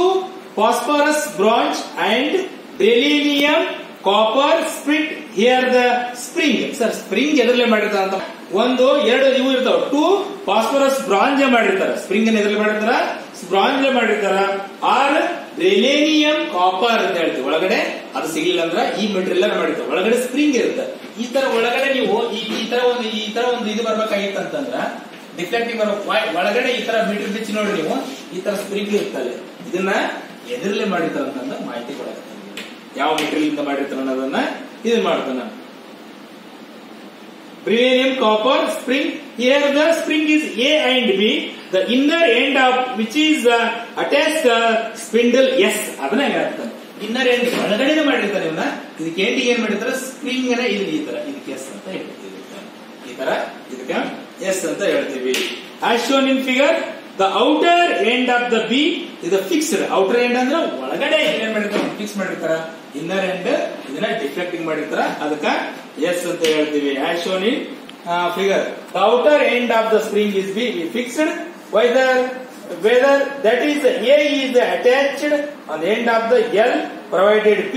phosphorus bronze and beryllium copper split here the spring. Sir spring ಎದರಲ್ಲೇ ಮಾಡಿರ್ತಾರ ಅಂತ ಒಂದು ಎರಡು ಇವು ಇರ್ತಾವ. 2 ಫಾಸ್ಫರಸ್ ಬ್ರಾಂಜ್ ಮಾಡಿರ್ತಾರ. ಸ್ಪ್ರಿಂಗ್ ಎದರಲ್ಲೇ ಮಾಡಿರ್ತಾರ? ಬ್ರಾಂಜ್ ಮಾಡಿರ್ತಾರ. ಆರ್ ಬೆರಿಲಿಯಂ ಕಾಪರ್ ಅಂತ ಹೇಳ್ತೀವಿ. ಒಳಗಡೆ ಅದು ಸಿಗ್ಲಿಲ್ಲ ಅಂದ್ರೆ ಈ ಮೆಟೀರಿಯಲ್ ಎಲ್ಲ ಮಾಡಿರ್ತಾವ. ಒಳಗಡೆ ಸ್ಪ್ರಿಂಗ್ ಇರುತ್ತೆ. ಈ ತರ ಒಳಗಡೆ ನೀವು ಈ ತರ ಒಂದು ಇದು ಬರ್ಬೇಕಾಗಿತ್ತು ಅಂತಂದ್ರ ಡಿಫ್ಲೆಕ್ಟಿಂಗ್ ಒಳಗಡೆ ಈ ತರ ಮೀಟರ್ ಬಿಚ್ಚಿ ನೋಡ್ರಿ ನೀವು, ಈ ತರ ಸ್ಪ್ರಿಂಗ್ ಇರ್ತದೆ. ಇದನ್ನ ಎದುರಲ್ಲೇ ಮಾಡಿರ್ತಾರ ಅಂತ ಮಾಹಿತಿ ಕೊಡಕ್ಕೆ, ಯಾವ ಮೆಟೀರಿಯಲ್ ಮಾಡಿರ್ತಾರ ಅನ್ನೋದನ್ನ ಇದು ಮಾಡ್ತಾನ. Brillium copper spring. Here the spring is A and B. The inner end of which is attached spindle S. ಅದನ್ನ ಹೇಳ್ತಾನೆ. ಇನ್ನರ್ ಎಂಡ್ ಒಳಗಡೆ ಮಾಡಿರ್ತಾರೆ ಇವನ್ನ. ಇದಕ್ಕೆ ಎಂಡಿಗೆ ಏನ್ ಮಾಡಿರ್ತಾರೆ, ಸ್ಪ್ರಿಂಗ್ ಅನ್ನ ಇಲ್ಲಿ ಈ ತರ, ಇದಕ್ಕೆ ಎಸ್ ಅಂತ ಹೇಳ್ತೀವಿ. ಈ ತರ ಇದಕ್ಕೆ ಎಸ್ ಅಂತ ಹೇಳ್ತೀವಿ. As shown in figure, the outer end of the B is fixed. outer end ಅಂದ್ರೆ ಒಳಗಡೆ ಏನ್ ಮಾಡಿರ್ತಾರೆ, ಫಿಕ್ಸ್ ಮಾಡಿರ್ತಾರ. ಇನ್ನರ್ ಎಂಡ್ ಇದನ್ನ ಡಿಫ್ಲೆಕ್ಟಿಂಗ್ ಮಾಡಿರ್ತಾರ, ಅದಕ್ಕೆ ಎಸ್ ಅಂತ ಹೇಳ್ತೀವಿ. As shown in figure, the outer end of the spring is B fixed, whether that is A is attached on the end of the L provided P,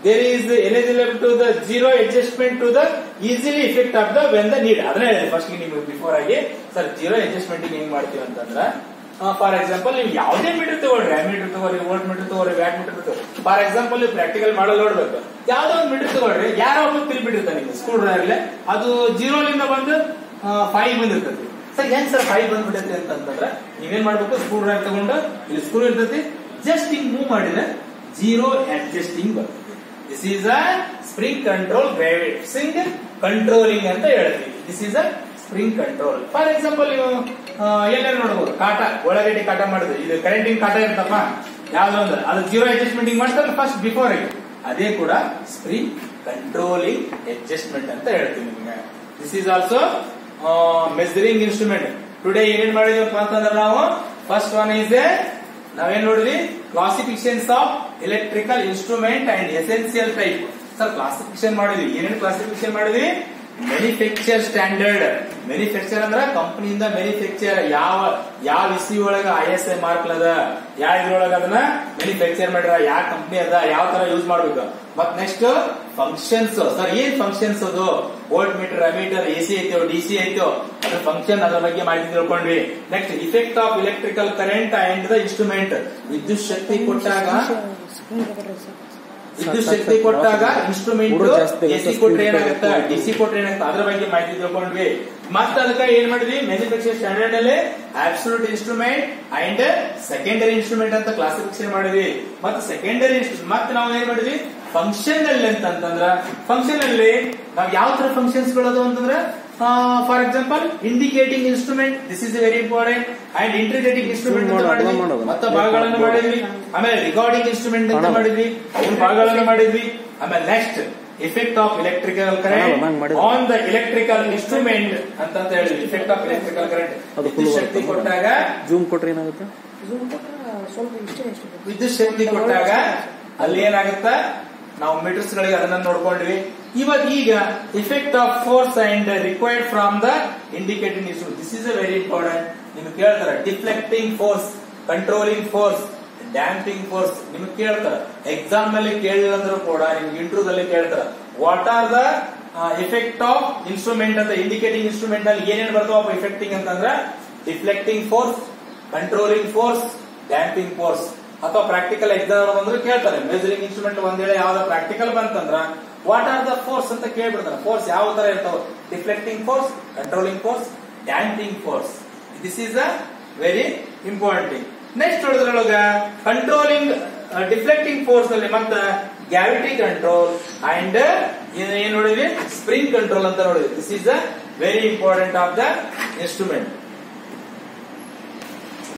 there is eligible to the zero adjustment to the easily effect of the when the need. ಅದನ್ನ ಹೇಳಿದೆ ಫಸ್ಟ್ ನಿಮಗೆ ಬಿಫೋರ್ ಆಗಿ. ಸರ್ ಜೀರೋ ಅಡ್ಜಸ್ಟ್ಮೆಂಟ್ ಹೆಂಗ್ ಮಾಡ್ತೀವಿ ಅಂತಂದ್ರ, ಫಾರ್ ಎಕ್ಸಾಂಪಲ್ ನೀವು ಯಾವುದೇ ಮೀಟರ್ ತಗೊಳ್ರಿ, ಮೀಟರ್ ತಗೋರಿ, ವೋಲ್ಟ್ ಮೀಟರ್ ತಗೋರಿ, ವ್ಯಾಟ್ ಮೀಟರ್ ತಗೋರಿ. ಫಾರ್ ಎಕ್ಸಾಂಪಲ್ ನೀವು ಪ್ರಾಕ್ಟಿಕಲ್ ಮಾಡಲ್ ನೋಡ್ಬೇಕು, ಯಾವ್ದೋ ಒಂದು ಮೀಟರ್ ತಗೊಳ್ರಿ, ಯಾರೋ ಒಬ್ಬ ತಿರುಗಿಬಿಟ್ಟಿರ್ತಾನೆ ನಿಮ್ಗೆ ಸ್ಕ್ರೂ ಡ್ರೈವರ್ಲೆ, ಅದು ಜೀರೋಲಿಂದ ಬಂದು 5 ಬಂದಿರ್ತೈತಿ. ಸರ್ ಹೆಂಗ್ ಸರ್ 5 ಬಂದ್ಬಿಟ್ಟೈತಿ ಅಂತಂದ್ರೆ ನೀವೇನ್ ಮಾಡ್ಬೇಕು, ಸ್ಕ್ರೂ ಡ್ರೈವರ್ ತಗೊಂಡು ಇಲ್ಲಿ ಸ್ಕ್ರೂ ಇರ್ತೈತಿ, ಜಸ್ಟ್ ಹಿಂಗ್ ಮೂವ್ ಮಾಡಿದ್ರೆ ಜೀರೋ ಅಡ್ಜಸ್ಟಿಂಗ್ ಬರ್ತದೆ. This is a spring control graviting controlling ಅಂತ ಹೇಳ್ತೀವಿ. This is a spring control. For example ನೀವು ಎಲ್ಲರೂ ನೋಡಬಹುದು, ಕಾಟ ಒಳಗಡೆ ಕಾಟ ಮಾಡಿದ್ರೆ, ಇದು ಕರೆಂಟಿಂಗ್ ಕಾಟ ಇರ್ತಪ್ಪ ಯಾವ್ದು ಅಂದ್ರೆ ಅದು ಜೀರೋ ಅಡ್ಜಸ್ಟ್ಮೆಂಟ್ ಮಾಡ್ತಾರೆ ಫಸ್ಟ್ ಬಿಫೋರ್ ಆಗಿ, ಅದೇ ಕೂಡ ಸ್ಪ್ರಿಂಗ್ ಕಂಟ್ರೋಲಿಂಗ್ ಅಡ್ಜಸ್ಟ್ಮೆಂಟ್ ಅಂತ ಹೇಳ್ತೀವಿ ನಿಮಗೆ. This is also measuring instrument. Today ಏನೇನ್ ಮಾಡಿದ್ವಿ ಅಂತಂದ್ರೆ ನಾವು ಫಸ್ಟ್ ಒನ್ ಈಸ್ ನಾವೇನ್ ನೋಡಿದ್ವಿ, classifications of electrical instrument and essential type. Sir classification ಮಾಡಿದ್ವಿ, ಏನೇನು ಕ್ಲಾಸಿಫಿಕೇಶನ್ ಮಾಡಿದ್ವಿ, ಮ್ಯಾನುಫ್ಯಾಕ್ಚರ್ ಸ್ಟ್ಯಾಂಡರ್ಡ್. ಮ್ಯಾನುಫ್ಯಾಕ್ಚರ್ ಅಂದ್ರ ಕಂಪನಿಯಿಂದ ಮ್ಯಾನುಫ್ಯಾಕ್ಚರ್ ಯಾವ ಇಸಿ ಒಳಗ ISI ಮಾರ್ಕ್ ಅದ, ಯಾವ ಇದ್ರೊಳಗ ಅದನ್ನ ಮ್ಯಾನುಫ್ಯಾಕ್ಚರ್ ಮಾಡ್ಯಾರ, ಯಾವ ಕಂಪನಿ ಅದ, ಯಾವ ತರ ಯೂಸ್ ಮಾಡ್ಬೇಕು. ಮತ್ ನೆಕ್ಸ್ಟ್ ಫಂಕ್ಷನ್ಸ್. ಸರ್ ಏನ್ ಫಂಕ್ಷನ್ಸ್ ಅದು, ವೋಲ್ಟ್ ಮೀಟರ್, ಅಮೀಟರ್, AC ಐತೋ DC ಐತೋ ಅದ್ರ ಫಂಕ್ಷನ್, ಅದ್ರ ಬಗ್ಗೆ ಮಾಹಿತಿ ತಿಳ್ಕೊಂಡ್ವಿ. Next effect of electrical current and the instrument. ವಿದ್ಯುತ್ ಶಕ್ತಿ ಕೊಟ್ಟಾಗ ಇನ್ಸ್ಟ್ರೂಮೆಂಟ್ AC ಕೊಟ್ರೆ ಏನಾಗುತ್ತೆ, DC ಕೊಟ್ರೆ ಏನಾಗುತ್ತೆ, ಅದ್ರ ಬಗ್ಗೆ ಮಾಹಿತಿ ತಿಳ್ಕೊಂಡ್ವಿ. ಮತ್ತೆ ಅದಕ್ಕೆ ಏನ್ ಮಾಡಿದ್ವಿ, ಮ್ಯಾನುಫ್ಯಾಕ್ಚರ್ ಸ್ಟ್ಯಾಂಡರ್ಡ್ ಅಲ್ಲಿ absolute instrument and secondary instrument ಅಂತ ಕ್ಲಾಸಿಫಿಕೇಶನ್ ಮಾಡಿದ್ವಿ. ಮತ್ತೆ ಸೆಕೆಂಡರಿ ಮತ್ತೆ ನಾವು ಏನ್ ಮಾಡಿದ್ವಿ, ಫಂಕ್ಷನ್ ಅಲ್ಲಿ ಅಂತಂದ್ರ ಫಂಕ್ಷನ್ ಅಲ್ಲಿ ನಾವು ಯಾವ ತರ ಫಂಕ್ಷನ್ಸ್ ಗಳದು ಅಂತಂದ್ರೆ, for example indicating instrument, this is very important, and integrating instrument ಅಂತ ಮಾಡಿದ್ವಿ, ಮತ್ತೆ ಭಾಗಗಳನ್ನು ಮಾಡಿದ್ವಿ. ಆಮೇಲೆ ರಿಕಾರ್ಡಿಂಗ್ ಇನ್ಸ್ಟ್ರೂಮೆಂಟ್ ಅಂತ ಮಾಡಿದ್ವಿ, ಅವ್ರ ಭಾಗಗಳನ್ನು ಮಾಡಿದ್ವಿ. ಆಮೇಲೆ next effect of electrical current on the electrical instrument ಅಂತ ಹೇಳಿದ್ವಿ. ಎಫೆಕ್ಟ್ ಆಫ್ ಎಲೆಕ್ಟ್ರಿಕಲ್ ಕರೆಂಟ್, ವಿದ್ಯುತ್ ಶಕ್ತಿ ಕೊಟ್ಟಾಗ ಜೂಮ್ ಕೊಟ್ರೆ ಏನಾಗುತ್ತೆ, ವಿದ್ಯುತ್ ಶಕ್ತಿ ಕೊಟ್ಟಾಗ ಅಲ್ಲಿ ಏನಾಗುತ್ತ, ನಾವು ಮೀಟರ್ಸ್ ಗಳಿಗೆ ಅದನ್ನ ನೋಡ್ಕೊಂಡ್ವಿ. ಈಗ effect of force and required from the indicating instrument. This is a very important. ನಿಮ್ಗೆ ಕೇಳ್ತಾರೆ deflecting force, controlling force, damping force ನಿಮ್ಗೆ ಕೇಳ್ತಾರೆ. ಎಕ್ಸಾಮ್ ನಲ್ಲಿ ಕೇಳಿದ್ರು ಕೂಡ ನಿಮ್ಗೆ ಇಂಟರ್ವ್ಯೂ ದಲ್ಲಿ ಕೇಳ್ತಾರೆ, what are the effect of instrument ಅಂತ. ಇಂಡಿಕೇಟಿಂಗ್ ಇನ್ಸ್ಟ್ರೂಮೆಂಟ್ ಅಲ್ಲಿ ಏನೇನು ಬರ್ತಾವ ಎಫೆಕ್ಟಿಂಗ್ ಅಂತಂದ್ರೆ, deflecting force, controlling force, damping force. ಅಥವಾ ಪ್ರಾಕ್ಟಿಕಲ್ ಎಕ್ಸಾಮ್ ಬಂದ್ರೆ ಕೇಳ್ತಾರೆ, ಮೆಜರಿಂಗ್ ಇನ್ಸ್ಟ್ರೂಮೆಂಟ್ ಒಂದ್ ವೇಳೆ ಯಾವ್ದು ಪ್ರಾಕ್ಟಿಕಲ್ ಬಂತಂದ್ರ ವಾಟ್ ಆರ್ ದ ಫೋರ್ಸ್ ಅಂತ ಕೇಳ್ಬಿಡ್ತಾರೆ. ಫೋರ್ಸ್ ಯಾವ ತರ ಇರ್ತಾವ, deflecting force, controlling force, damping force. This is a very important. Next ನೋಡಿದ್ರೊಳಗ ಕಂಟ್ರೋಲಿಂಗ್ ಡಿಫ್ಲೆಕ್ಟಿಂಗ್ ಫೋರ್ಸ್ ಅಲ್ಲಿ ಮತ್ತೆ ಗ್ರಾವಿಟಿ ಕಂಟ್ರೋಲ್ ಅಂಡ್ ಏನ್ ನೋಡಿದ್ವಿ, ಸ್ಪ್ರಿಂಗ್ ಕಂಟ್ರೋಲ್ ಅಂತ ನೋಡಿದ್ವಿ. This is a very important of the instrument.